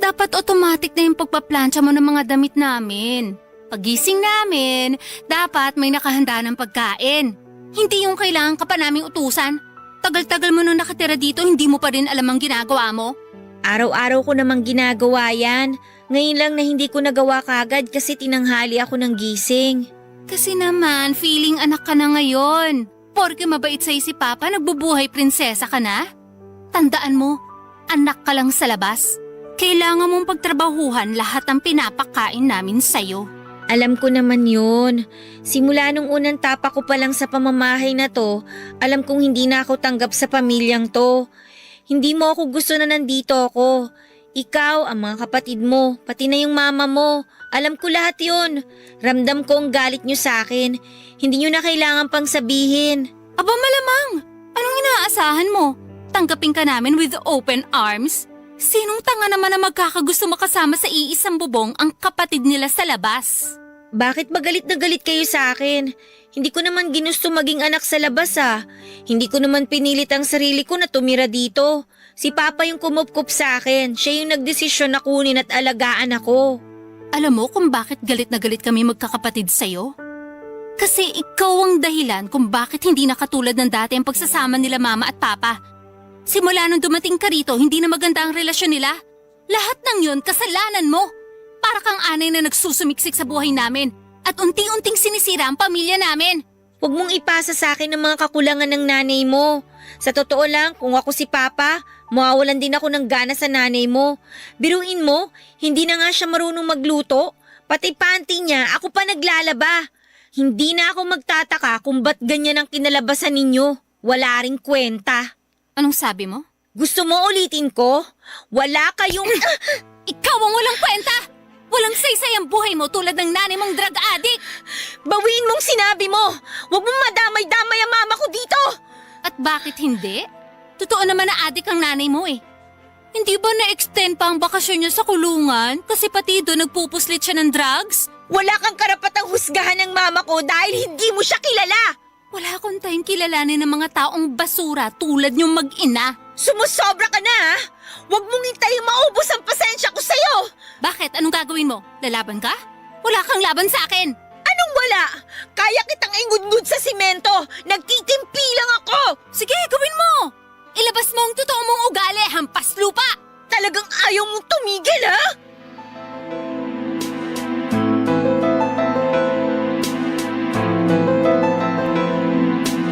Dapat automatic na yung pagpaplansya mo ng mga damit namin. Pagising namin, dapat may nakahanda ng pagkain. Hindi yung kailangan ka pa naming utusan. Tagal-tagal mo nung nakatira dito, hindi mo pa rin alam ang ginagawa mo. Araw-araw ko namang ginagawa yan. Ngayon lang na hindi ko nagawa kagad kasi tinanghali ako ng gising. Kasi naman, feeling anak ka na ngayon. Porke mabait sa'yo si Papa, nagbubuhay prinsesa ka na. Tandaan mo, anak ka lang sa labas. Kailangan mong pagtrabahuhan lahat ng pinapakain namin sa'yo. Alam ko naman yun. Simula nung unang tapak ko pa lang sa pamamahay na to, alam kong hindi na ako tanggap sa pamilyang to. Hindi mo ako gusto na nandito ako. Ikaw, ang mga kapatid mo, pati na yung mama mo. Alam ko lahat yun. Ramdam ko ang galit nyo sa akin. Hindi nyo na kailangan pang sabihin. Aba malamang! Anong inaasahan mo? Tanggapin ka namin with open arms? Sinong tanga naman na magkakagusto makasama sa iisang bubong ang kapatid nila sa labas? Bakit ba galit na galit kayo sa akin? Hindi ko naman ginusto maging anak sa labas ah. Hindi ko naman pinilit ang sarili ko na tumira dito. Si Papa yung kumupkup sa akin. Siya yung nagdesisyon na kunin at alagaan ako. Alam mo kung bakit galit na galit kami magkakapatid sa'yo? Kasi ikaw ang dahilan kung bakit hindi na katulad ng dati ang pagsasama nila Mama at Papa. Simula nung dumating ka rito, hindi na maganda ang relasyon nila. Lahat ng yun, kasalanan mo. Para kang anay na nagsusumiksik sa buhay namin at unti-unting sinisira ang pamilya namin. Huwag mong ipasa sa akin ang mga kakulangan ng nanay mo. Sa totoo lang, kung ako si Papa, mawawalan din ako ng gana sa nanay mo. Biruin mo, hindi na nga siya marunong magluto. Pati panty niya, ako pa naglalaba. Hindi na ako magtataka kung ba't ganyan ang kinalabasan ninyo. Wala ring kwenta. Anong sabi mo? Gusto mo ulitin ko? Wala kayong... Ikaw ang walang kwenta! Walang saysay ang buhay mo tulad ng nanay mong drug addict! Bawiin mong sinabi mo! Huwag mong madamay-damay ang mama ko dito! At bakit hindi? Totoo naman na addict ang nanay mo eh. Hindi ba na-extend pa ang bakasyon niya sa kulungan? Kasi pati doon nagpupuslit siya ng drugs? Wala kang karapatang husgahan ng mama ko dahil hindi mo siya kilala. Wala akong tayong kilalanin ng mga taong basura tulad niyong mag-ina. Sumusobra ka na ha? Huwag mong hintayin maubos ang pasensya ko sa'yo. Bakit? Anong gagawin mo? Lalaban ka? Wala kang laban sa akin! Anong wala? Kaya kitang ingudngud sa simento. Nagtitimpi lang ako. Sige, gawin mo! Ilabas mo ang totoo mong ugali, hampas lupa! Talagang ayaw mong tumigil ha?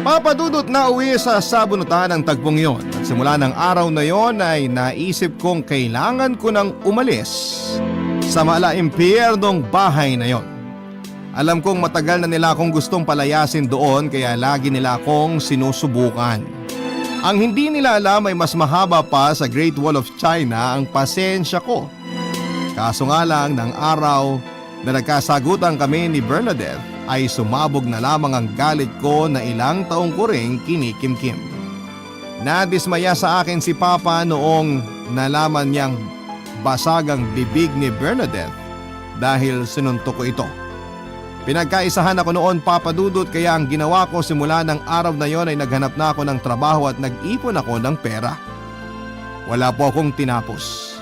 Papadudot na uwi sa sabunutan ng tagpong yon at simula ng araw na yon ay naisip kong kailangan ko nang umalis sa malaimpyernong bahay na yon. Alam kong matagal na nila akong gustong palayasin doon kaya lagi nila akong sinusubukan. Ang hindi nila alam ay mas mahaba pa sa Great Wall of China ang pasensya ko. Kaso nga lang ng araw na nagkasagutan kami ni Bernadette ay sumabog na lamang ang galit ko na ilang taong ko ring kinikimkim. Nadismaya sa akin si Papa noong nalaman niyang basag ang bibig ni Bernadette dahil sinuntok ko ito. Pinagkaisahan ako noon, Papa Dudut, kaya ang ginawa ko simula ng araw na yon ay naghanap na ako ng trabaho at nag-ipon ako ng pera. Wala po akong tinapos.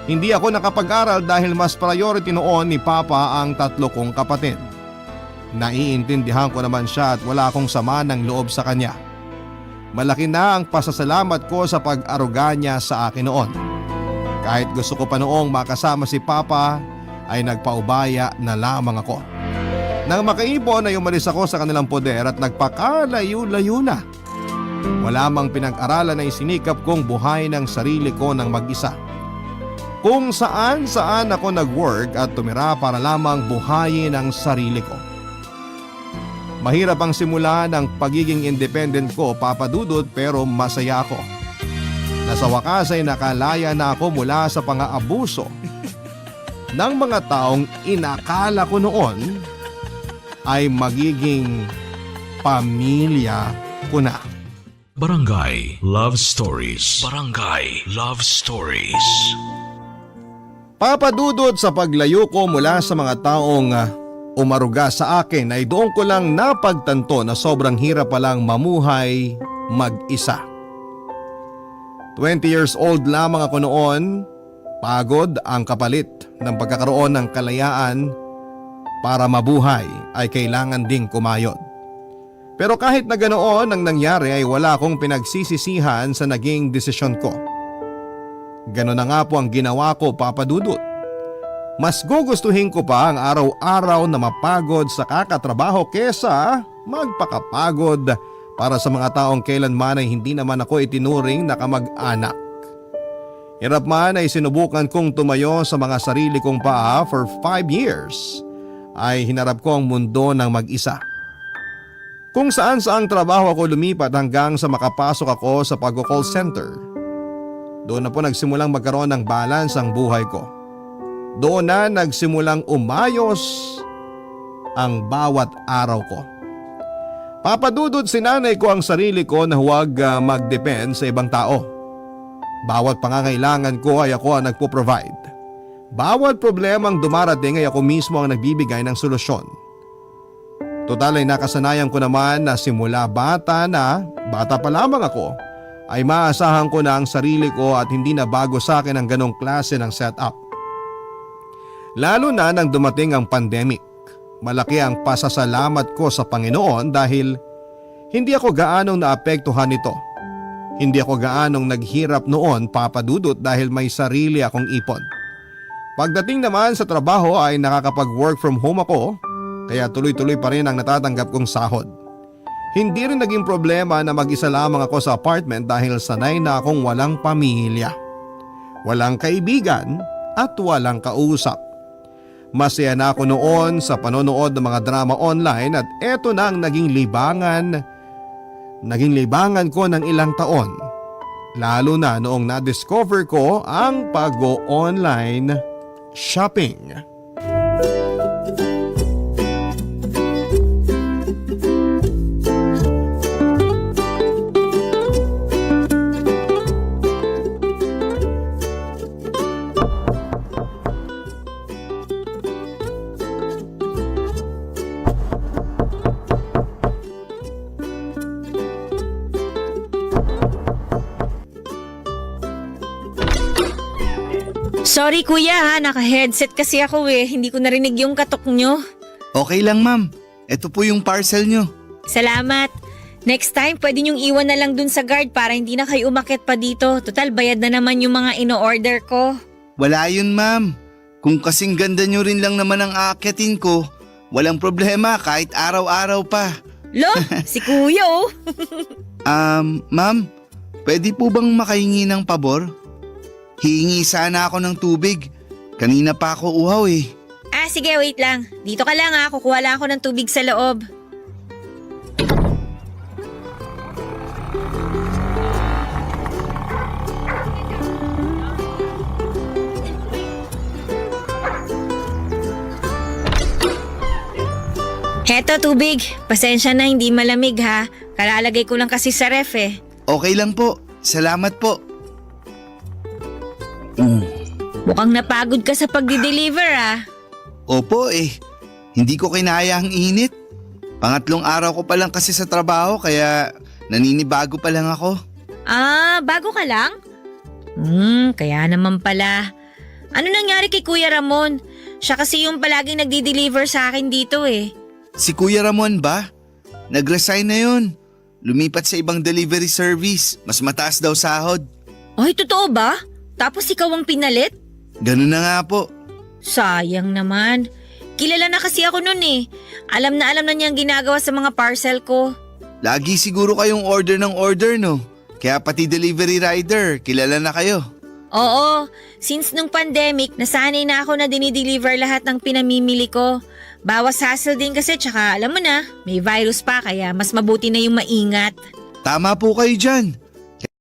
Hindi ako nakapag-aral dahil mas priority noon ni Papa ang 3 kong kapatid. Naiintindihan ko naman siya at wala akong sama ng loob sa kanya. Malaki na ang pasasalamat ko sa pag-aruga niya sa akin noon. Kahit gusto ko pa noong makasama si Papa ay nagpaubaya na lamang ako. Nang makaipon ay umalis ako sa kanilang poder at nagpakalayo-layo na. Wala mang pinag-aralan ay sinikap kong buhay ng sarili ko ng mag-isa. Kung saan-saan ako nag-work at tumira para lamang buhayin ang sarili ko. Mahirap ang simula ng pagiging independent ko, Papa Dudut, pero masaya ako. Nasa wakas ay nakalaya na ako mula sa pang-aabuso ng mga taong inakala ko noon ay magiging pamilya ko na. Barangay Love Stories. Barangay Love Stories. Papa Dudut, sa paglayo ko mula sa mga taong umaruga sa akin ay doon ko lang napagtanto na sobrang hirap palang mamuhay mag-isa. 20 years old lamang ako noon, pagod ang kapalit ng pagkakaroon ng kalayaan para mabuhay ay kailangan ding kumayod. Pero kahit na ganoon ang nangyari ay wala akong pinagsisisihan sa naging desisyon ko. Ganon na nga po ang ginawa ko, Papa Dudut. Mas gugustuhin ko pa ang araw-araw na mapagod sa kakatrabaho kesa magpakapagod para sa mga taong kailanman ay hindi naman ako itinuring na kamag-anak. Hirap man ay sinubukan kong tumayo sa mga sarili kong paa for 5 years ay hinarap ko ang mundo ng mag-isa. Kung saan saang trabaho ako lumipat hanggang sa makapasok ako sa pag-call center. Doon na po nagsimulang magkaroon ng balance ang buhay ko. Doon na nagsimulang umayos ang bawat araw ko. Papadudod sinanay ko ang sarili ko na huwag mag-depend sa ibang tao. Bawat pangangailangan ko ay ako ang nagpo-provide. Bawat problemang dumarating ay ako mismo ang nagbibigay ng solusyon. Total ay nakasanayan ko naman na simula bata pa lamang ako, ay maasahan ko na ang sarili ko at hindi na bago sa akin ang ganong klase ng setup. Lalo na nang dumating ang pandemic, malaki ang pasasalamat ko sa Panginoon dahil hindi ako gaanong naapektuhan nito. Hindi ako gaanong naghirap noon, Papa Dudut, dahil may sarili akong ipon. Pagdating naman sa trabaho ay nakakapag-work from home ako, kaya tuloy-tuloy pa rin ang natatanggap kong sahod. Hindi rin naging problema na mag-isa lamang ako sa apartment dahil sanay na akong walang pamilya, walang kaibigan at walang kausap. Masaya na ako noon sa panonood ng mga drama online at eto na ang naging libangan ko ng ilang taon. Lalo na noong na-discover ko ang pag-online shopping. Sorry kuya ha, naka-headset kasi ako hindi ko narinig yung katok nyo. Okay lang ma'am, ito po yung parcel nyo. Salamat. Next time, pwede nyong iwan na lang dun sa guard para hindi na kayo umakyat pa dito. Total, bayad na naman yung mga ino-order ko. Wala yun ma'am, kung kasing ganda nyo rin lang naman ang aakyatin ko, walang problema kahit araw-araw pa. Lo, si kuya oh. Ma'am, pwede po bang makahingi ng pabor? Hihingi sana ako ng tubig. Kanina pa ako uhaw eh. Sige, wait lang. Dito ka lang ha, kukuha lang ako ng tubig sa loob. Heto tubig, pasensya na hindi malamig ha. Kalalagay ko lang kasi sa ref eh. Okay lang po, salamat po. Mukhang napagod ka sa pagdi-deliver ah. Opo hindi ko kinaya ang init. Pangatlong araw ko pa lang kasi sa trabaho kaya naninibago pa lang ako. Bago ka lang? Kaya naman pala. Ano nangyari kay Kuya Ramon? Siya kasi yung palaging nagdi-deliver sa akin dito eh. Si Kuya Ramon ba? Nag-resign na yun. Lumipat sa ibang delivery service. Mas mataas daw sahod. Ay, totoo ba? Tapos ikaw ang pinalit? Ganun na nga po. Sayang naman. Kilala na kasi ako nun eh. Alam na niyang ginagawa sa mga parcel ko. Lagi siguro kayong order ng order no? Kaya pati delivery rider, kilala na kayo. Oo, since nung pandemic, nasanay na ako na dinideliver lahat ng pinamimili ko. Bawas hassle din kasi tsaka alam mo na, may virus pa kaya mas mabuti na yung maingat. Tama po kayo dyan.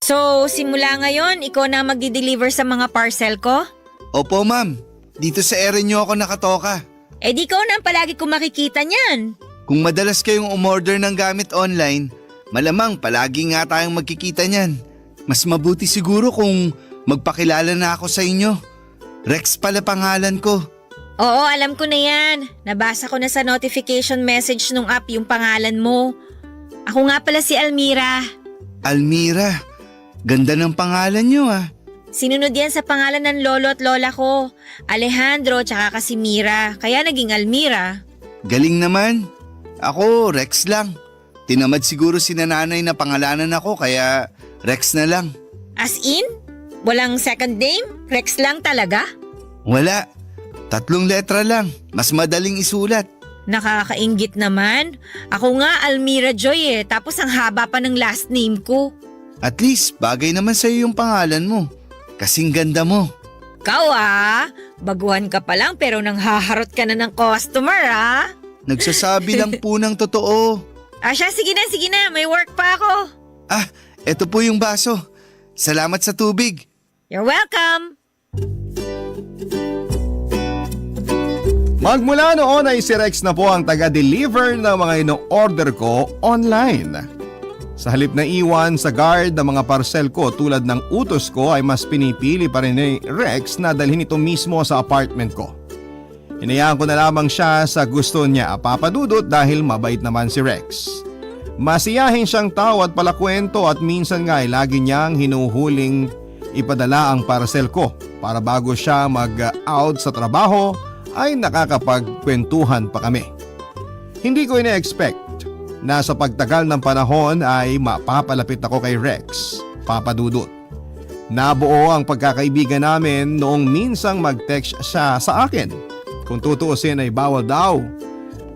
So, simula ngayon, ikaw na magdi-deliver sa mga parcel ko? Opo ma'am, dito sa area nyo ako nakatoka. Di ikaw na ang palagi ko makikita niyan. Kung madalas kayong umorder ng gamit online, malamang palagi nga tayong magkikita niyan. Mas mabuti siguro kung magpakilala na ako sa inyo. Rex pala pangalan ko. Oo, alam ko na yan. Nabasa ko na sa notification message nung app yung pangalan mo. Ako nga pala si Almira. Almira, ganda ng pangalan nyo ah. Sinunod yan sa pangalan ng lolo at lola ko. Alejandro tsaka Casimira, kaya naging Almira. Galing naman. Ako, Rex lang. Tinamad siguro si nanay na pangalanan ako kaya Rex na lang. As in? Walang second name? Rex lang talaga? Wala. 3 letra lang. Mas madaling isulat. Nakakainggit naman. Ako nga Almira Joy tapos ang haba pa ng last name ko. At least, bagay naman sa'yo yung pangalan mo. Kasing ganda mo. Ikaw baguhan ka pa lang pero nang haharot ka na ng customer Nagsasabi lang po ng totoo. Siya, sige na, may work pa ako. Eto po yung baso. Salamat sa tubig. You're welcome. Magmula noon ay si Rex na po ang taga-deliver ng mga ino-order ko online. Sa halip na iwan sa guard ng mga parcel ko tulad ng utos ko ay mas pinipili pa rin ni Rex na dalhin ito mismo sa apartment ko. Hinayaan ko na lamang siya sa gusto niya papadudot dahil mabait naman si Rex. Masiyahin siyang tao at palakwento at minsan nga ay lagi niyang hinuhuling ipadala ang parcel ko para bago siya mag-out sa trabaho ay nakakapagkwentuhan pa kami. Hindi ko ina-expect na sa pagtagal ng panahon ay mapapalapit ako kay Rex, papadudot. Nabuo ang pagkakaibigan namin noong minsang mag-text siya sa akin. Kung tutuusin ay bawal daw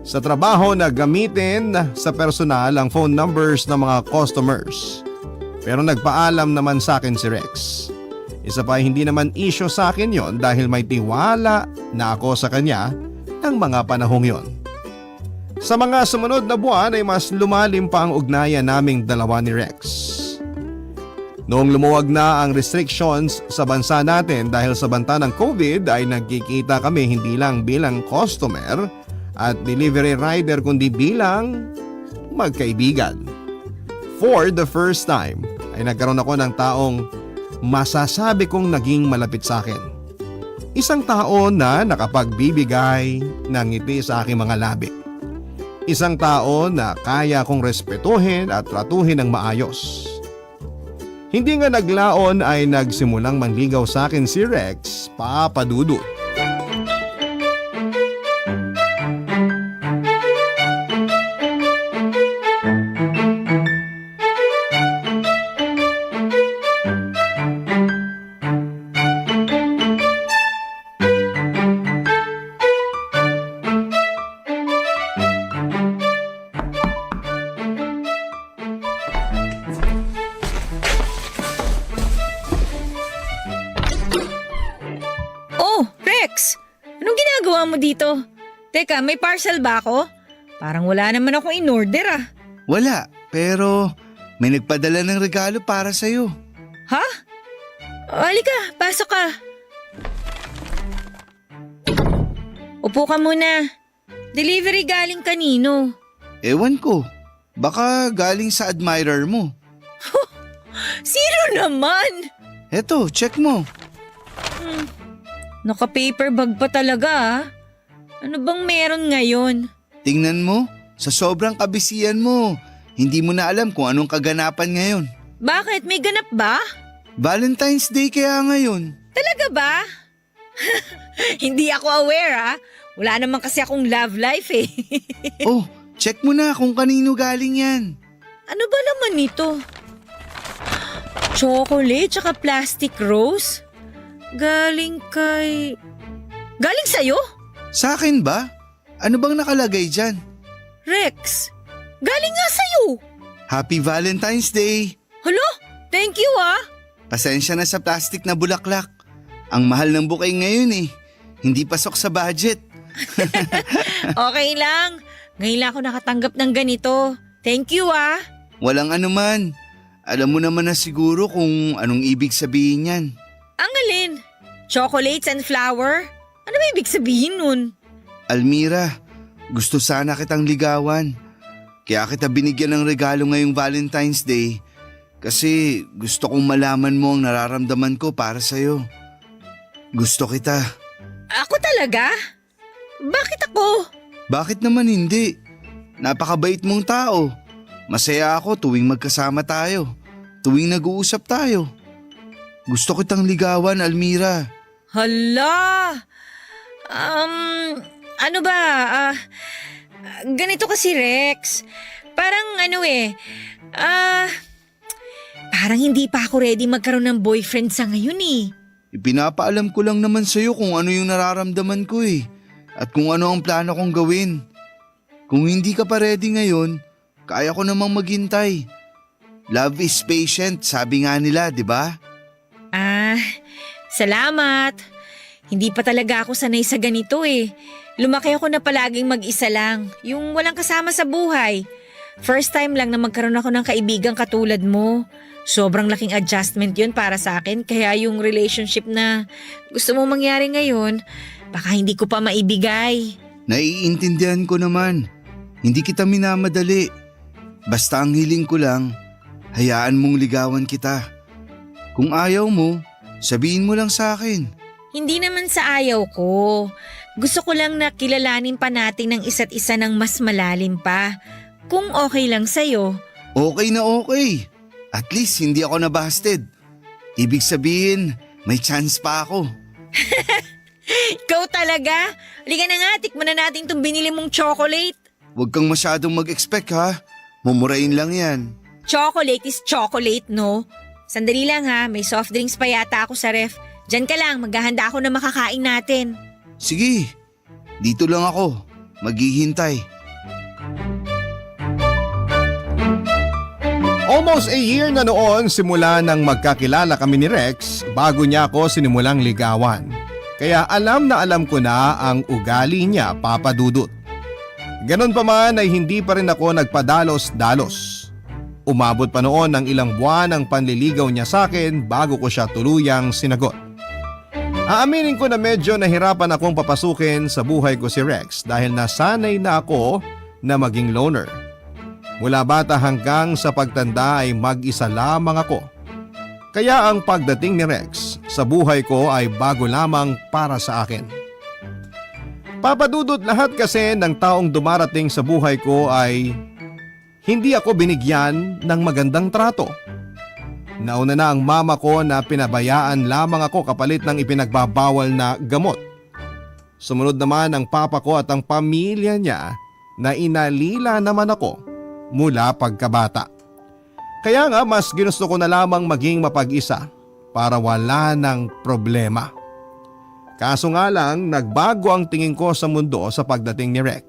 sa trabaho na gamitin sa personal ang phone numbers ng mga customers. Pero nagpaalam naman sa akin si Rex. Isa pa hindi naman issue sa akin yon dahil may tiwala na ako sa kanya ng mga panahong yon. Sa mga sumunod na buwan ay mas lumalim pa ang ugnayan naming dalawa ni Rex. Noong lumuwag na ang restrictions sa bansa natin dahil sa banta ng COVID ay nagkikita kami hindi lang bilang customer at delivery rider kundi bilang magkaibigan. For the first time ay nagkaroon ako ng taong masasabi kong naging malapit sa akin. Isang tao na nakapagbibigay ng ngiti sa aking mga labi. Isang tao na kaya kong respetuhin at tratuhin ng maayos. Hindi nga naglaon ay nagsimulang manligaw sa akin si Rex, Papa Dudut. Oh, Rex! Anong ginagawa mo dito? Teka, may parcel ba ako? Parang wala naman akong in-order ah. Wala, pero may nagpadala ng regalo para sa'yo. Ha? Halika, pasok ka. Upo ka muna. Delivery galing kanino? Ewan ko, baka galing sa admirer mo. Sino naman? Eto, check mo. Naka-paper bag pa talaga ah. Ano bang meron ngayon? Tingnan mo, sa sobrang kabisiyan mo, hindi mo na alam kung anong kaganapan ngayon. Bakit? May ganap ba? Valentine's Day kaya ngayon. Talaga ba? Hindi ako aware ah. Wala naman kasi akong love life eh. Oh, check mo na kung kanino galing yan. Ano ba naman ito? Chocolate tsaka plastic rose? Galing sa'yo? Sa akin ba? Ano bang nakalagay dyan? Rex, galing nga sa'yo. Happy Valentine's Day! Hala, thank you ah. Pasensya na sa plastic na bulaklak. Ang mahal ng bouquet ngayon eh. Hindi pasok sa budget. Okay lang. Ngayon lang ako nakatanggap ng ganito. Thank you ah. Walang anuman. Alam mo naman na siguro kung anong ibig sabihin yan. Ang alin? Chocolates and flower? Ano ba ibig sabihin nun? Almira, gusto sana kitang ligawan. Kaya kita binigyan ng regalo ngayong Valentine's Day kasi gusto kong malaman mo ang nararamdaman ko para sa'yo. Gusto kita. Ako talaga? Bakit ako? Bakit naman hindi? Napakabait mong tao. Masaya ako tuwing magkasama tayo. Tuwing nag-uusap tayo. Gusto kitang ligawan, Almira. Hala! Ano ba? Ganito kasi Rex. Parang parang hindi pa ako ready magkaroon ng boyfriend sa ngayon eh. Ipinapaalam ko lang naman sa'yo kung ano yung nararamdaman ko eh. At kung ano ang plano kong gawin. Kung hindi ka pa ready ngayon, kaya ko namang maghintay. Love is patient, sabi nga nila, di ba? Salamat. Hindi pa talaga ako sanay sa ganito eh. Lumaki ako na palaging mag-isa lang, yung walang kasama sa buhay. First time lang na magkaroon ako ng kaibigang katulad mo. Sobrang laking adjustment yun para sa akin, kaya yung relationship na gusto mo mangyari ngayon, baka hindi ko pa maibigay. Naiintindihan ko naman. Hindi kita minamadali. Basta ang hiling ko lang, hayaan mong ligawan kita. Kung ayaw mo, sabihin mo lang sa akin. Hindi naman sa ayaw ko. Gusto ko lang na kilalanin pa natin ng isa't isa ng mas malalim pa. Kung okay lang sa'yo. Okay na okay. At least hindi ako nabasted. Ibig sabihin, may chance pa ako. Ikaw talaga? Halika na nga, tikman na natin itong binili mong chocolate. Huwag kang masyadong mag-expect ha. Mumurain lang yan. Chocolate is chocolate, no? Sandali lang ha, may soft drinks pa yata ako sa ref. Diyan ka lang, maghahanda ako na makakain natin. Sige, dito lang ako. Maghihintay. Almost a year na noon simula nang magkakilala kami ni Rex bago niya ako sinimulang ligawan. Kaya alam na alam ko na ang ugali niya, Papa Dudut. Ganon pa man ay hindi pa rin ako nagpadalos-dalos. Umabot pa noon ng ilang buwan ang panliligaw niya sa akin bago ko siya tuluyang sinagot. Aaminin ko na medyo nahirapan akong papasukin sa buhay ko si Rex dahil nasanay na ako na maging loner. Mula bata hanggang sa pagtanda ay mag-isa lamang ako. Kaya ang pagdating ni Rex sa buhay ko ay bago lamang para sa akin. Papadudot lahat kasi ng taong dumarating sa buhay ko ay hindi ako binigyan ng magandang trato. Nauna na ang mama ko na pinabayaan lamang ako kapalit ng ipinagbabawal na gamot. Sumunod naman ang papa ko at ang pamilya niya na inalila naman ako mula pagkabata. Kaya nga mas ginusto ko na lamang maging mapag-isa para wala ng problema. Kaso nga lang nagbago ang tingin ko sa mundo sa pagdating ni Rex.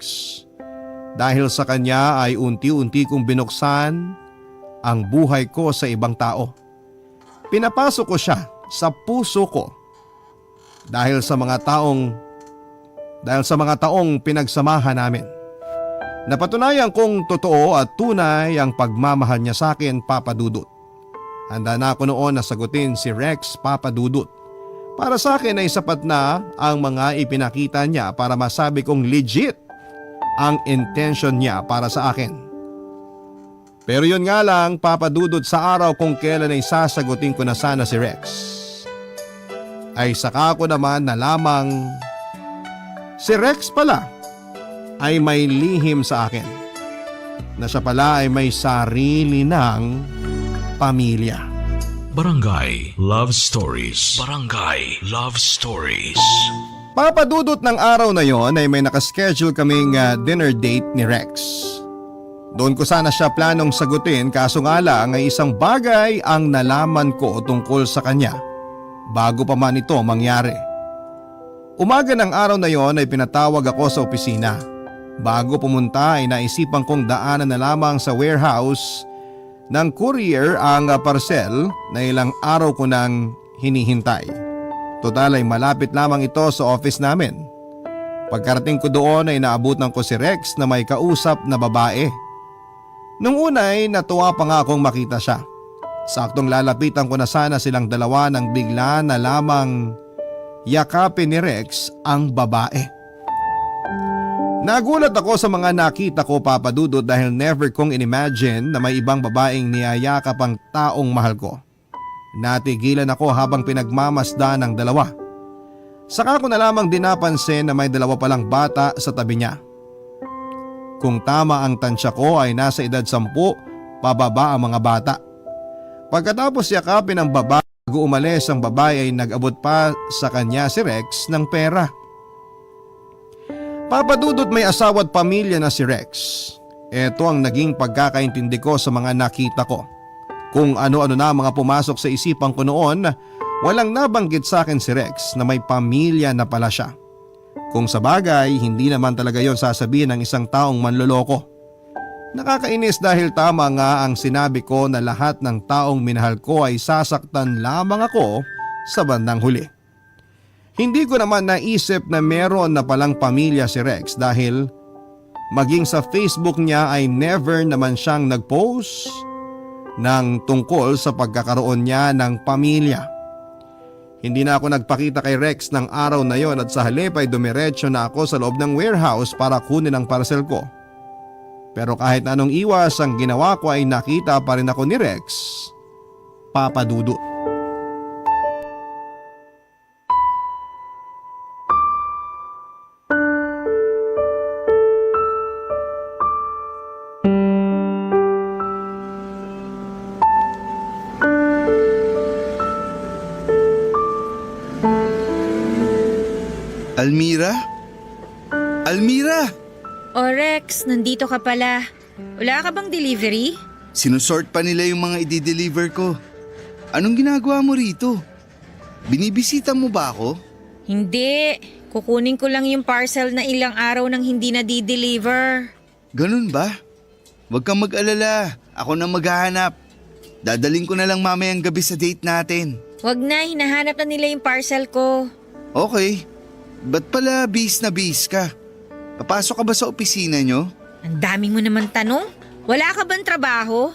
Dahil sa kanya ay unti-unti kong binuksan ang buhay ko sa ibang tao. Pinapasok ko siya sa puso ko dahil sa mga taong pinagsamahan namin. Napatunayan kong totoo at tunay ang pagmamahal niya sa akin, Papa Dudut. Handa na ako noon na sagutin si Rex, Papa Dudut. Para sa akin ay sapat na ang mga ipinakita niya para masabi kong legit ang intention niya para sa akin. Pero yun nga lang, Papa Dudut, sa araw kung kailan ay sasagutin ko na sana si Rex, ay saka ko naman na lamang si Rex pala ay may lihim sa akin. Na siya pala ay may sarili ng pamilya. Barangay Love Stories. Barangay Love Stories. Papa Dudut, ng araw na yon ay may nakaschedule kaming dinner date ni Rex. Doon ko sana siya planong sagutin kaso nga lang ay isang bagay ang nalaman ko tungkol sa kanya bago pa man ito mangyari. Umaga ng araw na yon ay pinatawag ako sa opisina. Bago pumunta ay naisipan kong daanan na lamang sa warehouse ng courier ang parcel na ilang araw ko nang hinihintay. Total ay malapit lamang ito sa office namin. Pagkarating ko doon ay naabutan ko si Rex na may kausap na babae. Nung una ay natuwa pa nga akong makita siya. Saktong lalapitan ko na sana silang dalawa nang bigla na lamang yakapin ni Rex ang babae. Nagulat ako sa mga nakita ko, Papa Dudut, dahil never kong inimagine na may ibang babaeng niyayakap ang taong mahal ko. Natigilan ako habang pinagmamasdan ng dalawa. Saka ko na lamang din napansin na may dalawa palang bata sa tabi niya. Kung tama ang tansya ko ay nasa edad 10 pababa ang mga bata. Pagkatapos yakapin ang babae bago umalis ang babae ay nag-abot pa sa kanya si Rex ng pera. Papa Dudut, may asawa at pamilya na si Rex. Ito ang naging pagkakaintindi ko sa mga nakita ko. Kung ano-ano na mga pumasok sa isipan ko noon, walang nabanggit sa akin si Rex na may pamilya na pala siya. Kung sa bagay, hindi naman talaga yon sasabihin ng isang taong manloloko. Nakakainis dahil tama nga ang sinabi ko na lahat ng taong minahal ko ay sasaktan lamang ako sa bandang huli. Hindi ko naman naisip na meron na palang pamilya si Rex dahil maging sa Facebook niya ay never naman siyang nag-post ng tungkol sa pagkakaroon niya ng pamilya. Hindi na ako nagpakita kay Rex ng araw na yon at sa halip ay dumiretso na ako sa loob ng warehouse para kunin ang parcel ko. Pero kahit anong iwas ang ginawa ko ay nakita pa rin ako ni Rex, Papa Dudut. Almira? Almira! O Rex, nandito ka pala. Wala ka bang delivery? Sinusort pa nila yung mga i-deliver ko. Anong ginagawa mo rito? Binibisita mo ba ako? Hindi. Kukunin ko lang yung parcel na ilang araw nang hindi na di-deliver. Ganun ba? Huwag kang mag-alala. Ako na maghahanap. Dadaling ko na lang mamayang gabi sa date natin. Wag na, hinahanap na nila yung parcel ko. Okay. Ba't pala bis na bis ka? Papasok ka ba sa opisina nyo? Ang dami mo naman tanong. Wala ka bang trabaho?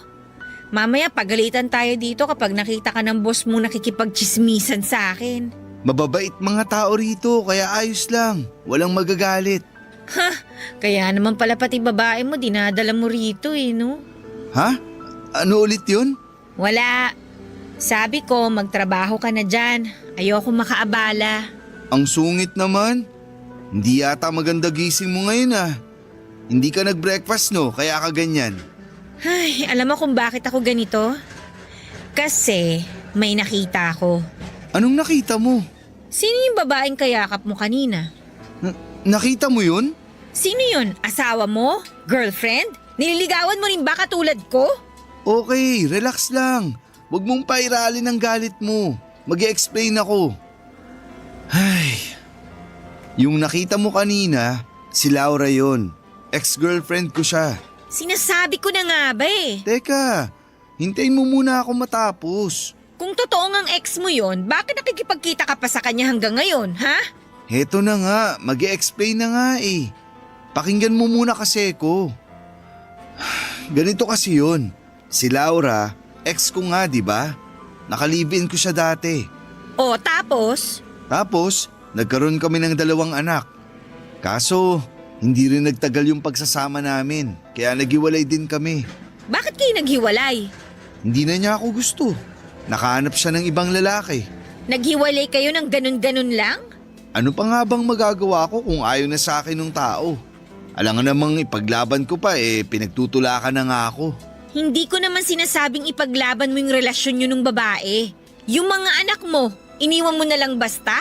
Mamaya pagalitan tayo dito kapag nakita ka ng boss mo nakikipagchismisan sa akin. Mababait mga tao rito kaya ayos lang. Walang magagalit. Kaya naman pala pati babae mo dinadala mo rito no? Ha? Ano ulit yun? Wala. Sabi ko magtrabaho ka na dyan. Ayoko makaabala. Ang sungit naman. Hindi yata maganda gising mo ngayon Hindi ka nag-breakfast no, kaya ka ganyan. Ay, alam mo kung bakit ako ganito? Kasi may nakita ko. Anong nakita mo? Sino yung babaeng kayakap mo kanina? Nakita mo yun? Sino yun? Asawa mo? Girlfriend? Nililigawan mo rin ba katulad ko? Okay, relax lang. Huwag mong pairalin ang galit mo. Mag-i-explain ako. Ay, yung nakita mo kanina, si Laura yon. Ex-girlfriend ko siya. Sinasabi ko na nga ba eh. Teka, hintayin mo muna ako matapos. Kung totoo ngang ex mo yon, bakit nakikipagkita ka pa sa kanya hanggang ngayon, ha? Heto na nga, mag-i-explain na nga eh. Pakinggan mo muna kasi ko. Ganito kasi yun. Si Laura, ex ko nga, di ba? Nakalive-in ko siya dati. O tapos? Tapos, nagkaroon kami ng 2 anak. Kaso, hindi rin nagtagal yung pagsasama namin, kaya naghiwalay din kami. Bakit kayo naghiwalay? Hindi na niya ako gusto. Nakahanap siya ng ibang lalaki. Naghiwalay kayo ng ganun-ganun lang? Ano pa nga bang magagawa ko kung ayaw na sa akin ng tao? Alam nga namang ipaglaban ko pa pinagtutulakan na nga ako. Hindi ko naman sinasabing ipaglaban mo yung relasyon nyo ng babae. Yung mga anak mo, iniwan mo na lang basta?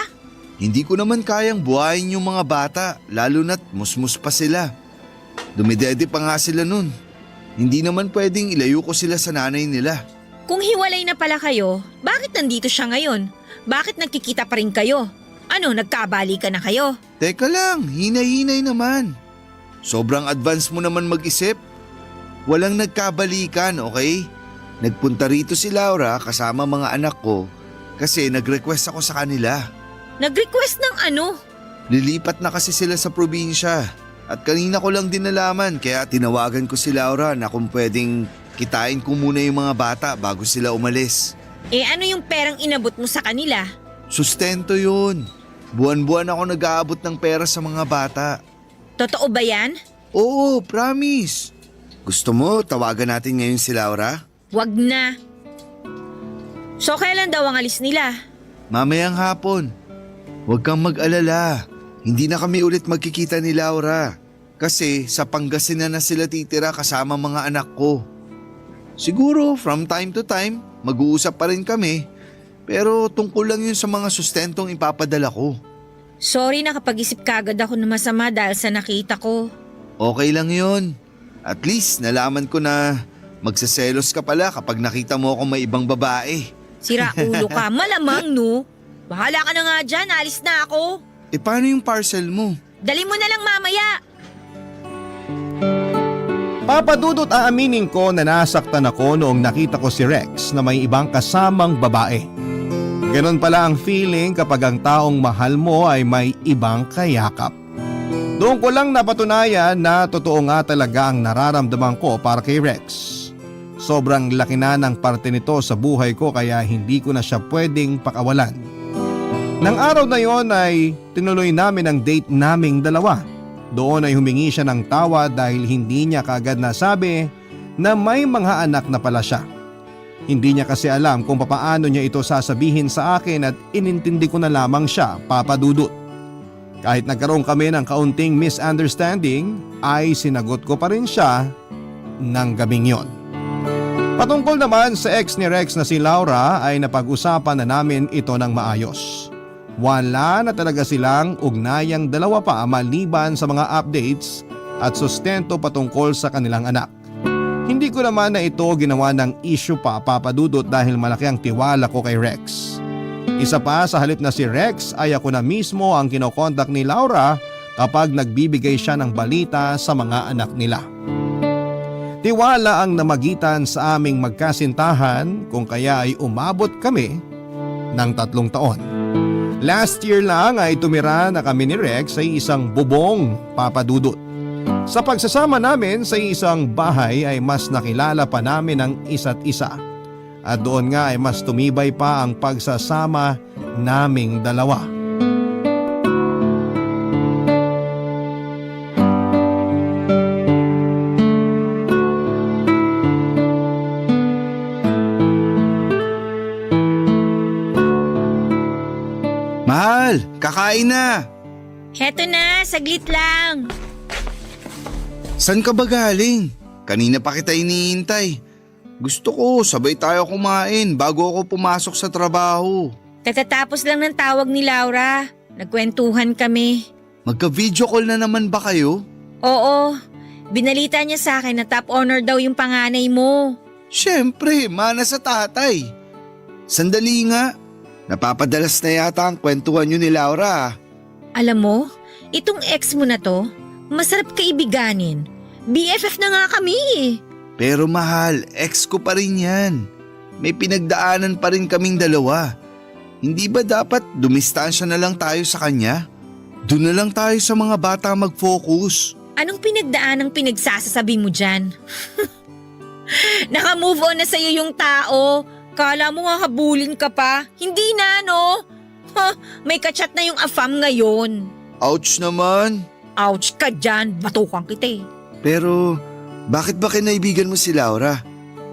Hindi ko naman kayang buhayin yung mga bata, lalo na't musmus pa sila. Dumidede pa nga sila nun. Hindi naman pwedeng ilayo ko sila sa nanay nila. Kung hiwalay na pala kayo, bakit nandito siya ngayon? Bakit nagkikita pa rin kayo? Ano, nagkabalikan na kayo? Teka lang, hinay-hinay naman. Sobrang advance mo naman mag-isip. Walang nagkabalikan, okay? Nagpunta rito si Laura kasama mga anak ko kasi nag-request ako sa kanila. Nag-request ng ano? Lilipat na kasi sila sa probinsya at kanina ko lang din nalaman kaya tinawagan ko si Laura na kung pwedeng kitain ko muna yung mga bata bago sila umalis. Ano yung perang inabot mo sa kanila? Sustento yun. Buwan-buwan ako nag-aabot ng pera sa mga bata. Totoo ba yan? Oo, promise. Gusto mo tawagan natin ngayon si Laura? Wag na. So kailan daw ang alis nila? Mamayang hapon. Huwag kang mag-alala. Hindi na kami ulit magkikita ni Laura. Kasi sa Pangasinan na sila titira kasama mga anak ko. Siguro from time to time, mag-uusap pa rin kami. Pero tungkol lang yun sa mga sustentong ipapadala ko. Sorry, nakapag-isip kagad ako na masama dahil sa nakita ko. Okay lang yun. At least nalaman ko na magsaselos ka pala kapag nakita mo ako may ibang babae. Sira ulo ka, malamang no. Bahala ka na nga dyan, alis na ako. Paano yung parcel mo? Dali mo na lang mamaya. Papadudot aaminin ko na nasaktan ako noong nakita ko si Rex na may ibang kasamang babae. Ganon pala ang feeling kapag ang taong mahal mo ay may ibang kayakap. Doon ko lang napatunayan na totoo nga talaga ang nararamdaman ko para kay Rex. Sobrang laki na ng parte nito sa buhay ko kaya hindi ko na siya pwedeng pakawalan. Nang araw na yon ay tinuloy namin ang date naming dalawa. Doon ay humingi siya ng tawa dahil hindi niya kaagad nasabi na may mga anak na pala siya. Hindi niya kasi alam kung papaano niya ito sasabihin sa akin at inintindi ko na lamang siya, Papa Dudut. Kahit nagkaroon kami ng kaunting misunderstanding ay sinagot ko pa rin siya ng gabing yon. Patungkol naman sa ex ni Rex na si Laura ay napag-usapan na namin ito ng maayos. Wala na talaga silang ugnayang dalawa pa maliban sa mga updates at sustento patungkol sa kanilang anak. Hindi ko naman na ito ginawa ng issue pa, Papa Dudut, dahil malaki ang tiwala ko kay Rex. Isa pa, sa halip na si Rex ay ako na mismo ang kinokontak ni Laura kapag nagbibigay siya ng balita sa mga anak nila. Tiwala ang namagitan sa aming magkasintahan kung kaya ay umabot kami ng 3 taon. Last year lang ay tumira na kami ni Rex sa isang bubong, Papa Dudut. Sa pagsasama namin sa isang bahay ay mas nakilala pa namin ang isa't isa. At doon nga ay mas tumibay pa ang pagsasama naming dalawa. Mahal, kakain na! Heto na, saglit lang. San ka ba galing? Kanina pa kita iniintay. Gusto ko sabay tayo kumain bago ako pumasok sa trabaho. Tatatapos lang ng tawag ni Laura. Nagkwentuhan kami. Magka-video call na naman ba kayo? Oo, binalita niya sa akin na top honor daw yung panganay mo. Siyempre, mana sa tatay. Sandali nga, napapadalas na yata ang kwentuhan niyo ni Laura. Alam mo, itong ex mo na to, masarap kaibiganin. BFF na nga kami eh. Pero mahal, ex ko pa rin yan. May pinagdaanan pa rin kaming dalawa. Hindi ba dapat dumistansya na lang tayo sa kanya? Doon na lang tayo sa mga bata mag-focus. Anong pinagdaan ang pinagsasasabi mo dyan? Naka-move on na sa'yo yung tao. Kala mo hahabulin ka pa? Hindi na, no? May kachat na yung afam ngayon. Ouch naman. Ouch ka dyan, batukan kita eh. Pero bakit ba kinaibigan mo si Laura?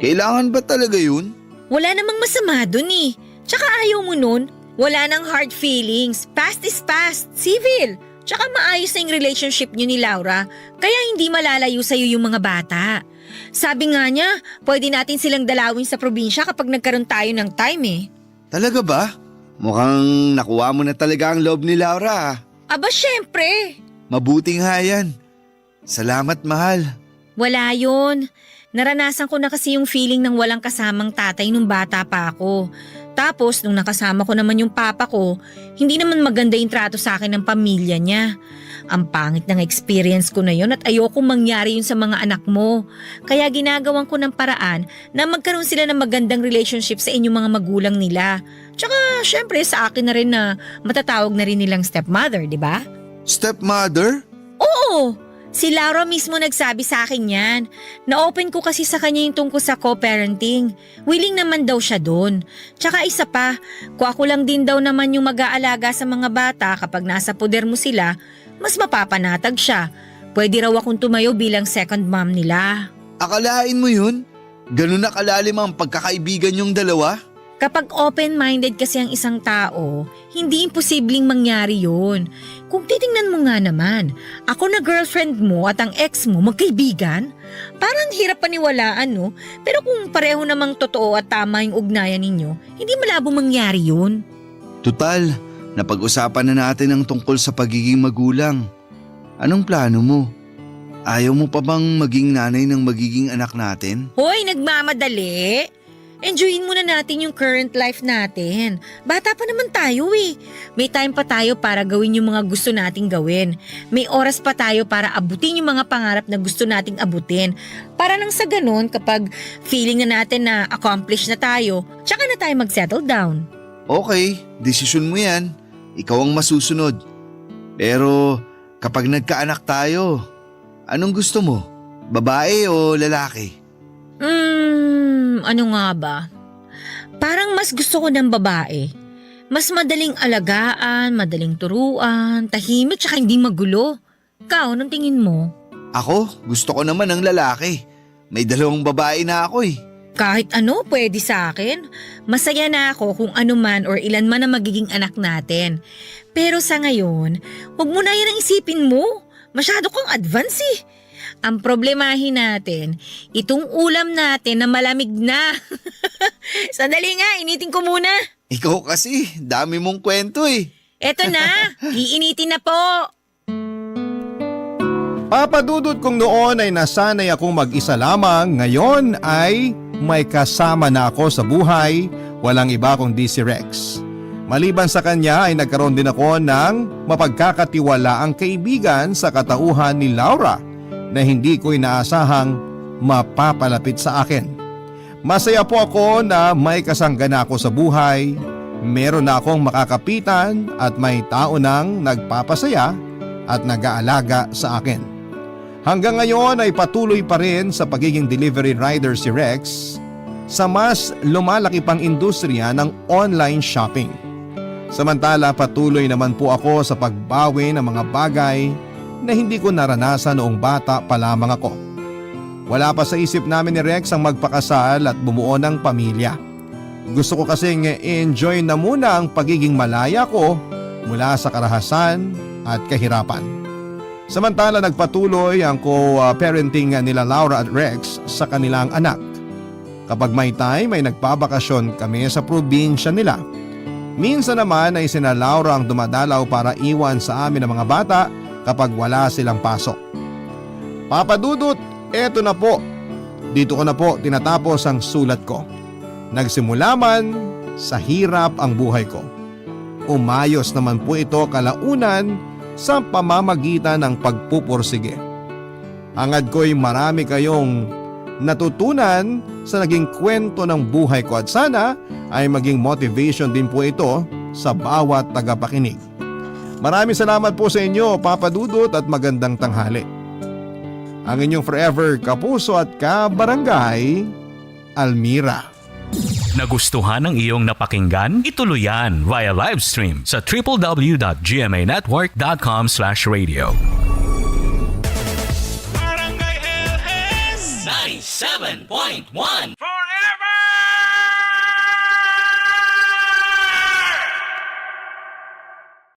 Kailangan ba talaga yun? Wala namang masama dun eh. Tsaka ayaw mo nun, wala nang hard feelings. Past is past, civil. Tsaka maayos na yung relationship niyo ni Laura, kaya hindi malalayo sa'yo yung mga bata. Sabi nga niya, pwede natin silang dalawin sa probinsya kapag nagkaroon tayo ng time eh. Talaga ba? Mukhang nakuha mo na talaga ang loob ni Laura. Aba syempre, Mabuting nga yan. Salamat, mahal. wala yun. Naranasan ko na kasi yung feeling ng walang kasamang tatay nung bata pa ako. Tapos nung nakasama ko naman yung papa ko, hindi naman maganda yung trato sa akin ng pamilya niya. Ang pangit ng experience ko na yun at ayokong mangyari yun sa mga anak mo. Kaya ginagawan ko ng paraan na magkaroon sila ng magandang relationship sa inyong mga magulang nila. Tsaka syempre sa akin na rin na matatawag na rin nilang stepmother, di ba? Stepmother? Oo! Si Laura mismo nagsabi sa akin yan. Na-open ko kasi sa kanya yung tungkol sa co-parenting. Willing naman daw siya doon. Tsaka isa pa, kung ako lang din daw naman yung mag-aalaga sa mga bata kapag nasa poder mo sila, mas mapapanatag siya. Pwede raw akong tumayo bilang second mom nila. Akalain mo yun? Ganun na kalalim ang pagkakaibigan yung dalawa? Kapag open-minded kasi ang isang tao, hindi imposibleng mangyari yun. Kung titingnan mo nga naman, ako na girlfriend mo at ang ex mo magkaibigan, parang hirap paniwalaan no? Pero kung pareho namang totoo at tama yung ugnayan ninyo, hindi malabo mangyari yun. Tutal, napag-usapan na natin ang tungkol sa pagiging magulang. Anong plano mo? Ayaw mo pa bang maging nanay ng magiging anak natin? Hoy, nagmamadali! Enjoyin muna natin yung current life natin. Bata pa naman tayo eh. May time pa tayo para gawin yung mga gusto nating gawin. May oras pa tayo para abutin yung mga pangarap na gusto nating abutin. Para nang sa ganun, kapag feeling na natin na accomplished na tayo, tsaka na tayo mag-settle down. Okay, desisyon mo yan. Ikaw ang masusunod. Pero kapag nagkaanak tayo, anong gusto mo? Babae o lalaki? Ano nga ba? Parang mas gusto ko ng babae. Mas madaling alagaan, madaling turuan, tahimik tsaka hindi magulo. Ikaw, anong tingin mo? Ako, gusto ko naman ng lalaki. May 2 babae na ako eh. Kahit ano, pwede sa akin. Masaya na ako kung ano man or ilan man ang magiging anak natin. Pero sa ngayon, huwag mo na yan ang isipin mo. Masyado kang advance eh. Ang problemahin natin, itong ulam natin na malamig na. Sandali nga, initin ko muna. Ikaw kasi, dami mong kwento eh. Eto na, iinitin na po. Papadudot kong noon ay nasanay akong mag-isa lamang, ngayon ay may kasama na ako sa buhay, walang iba kundi si Rex. Maliban sa kanya ay nagkaroon din ako ng mapagkakatiwalaang kaibigan sa katauhan ni Laura na hindi ko inaasahang mapapalapit sa akin. Masaya po ako na may kasanggana ako sa buhay, meron na akong makakapitan at may tao nang nagpapasaya at nag-aalaga sa akin. Hanggang ngayon ay patuloy pa rin sa pagiging delivery rider si Rex sa mas lumalaki pang industriya ng online shopping. Samantala patuloy naman po ako sa pagbawi ng mga bagay na hindi ko naranasan noong bata pa lamang ako. Wala pa sa isip namin ni Rex ang magpakasal at bumuo ng pamilya. Gusto ko kasing enjoy na muna ang pagiging malaya ko mula sa karahasan at kahirapan. Samantala nagpatuloy ang co-parenting nila Laura at Rex sa kanilang anak. Kapag may time ay nagpabakasyon kami sa probinsya nila. Minsan naman ay sina Laura ang dumadalaw para iwan sa amin ang mga bata kapag wala silang pasok. Papa Dudut, eto na po. Dito ko na po tinatapos ang sulat ko. Nagsimula man sa hirap ang buhay ko. Umayos naman po ito kalaunan sa pamamagitan ng pagpupursige. Hangad ko'y marami kayong natutunan sa naging kwento ng buhay ko at sana ay maging motivation din po ito sa bawat tagapakinig. Maraming salamat po sa inyo, Papa Dudut, at magandang tanghali. Ang inyong forever kapuso at kabarangay, Almira. Nagustuhan ng iyong napakinggan? Ituloy yan via live stream sa www.gmanetwork.com/radio. Barangay LS 97.1 For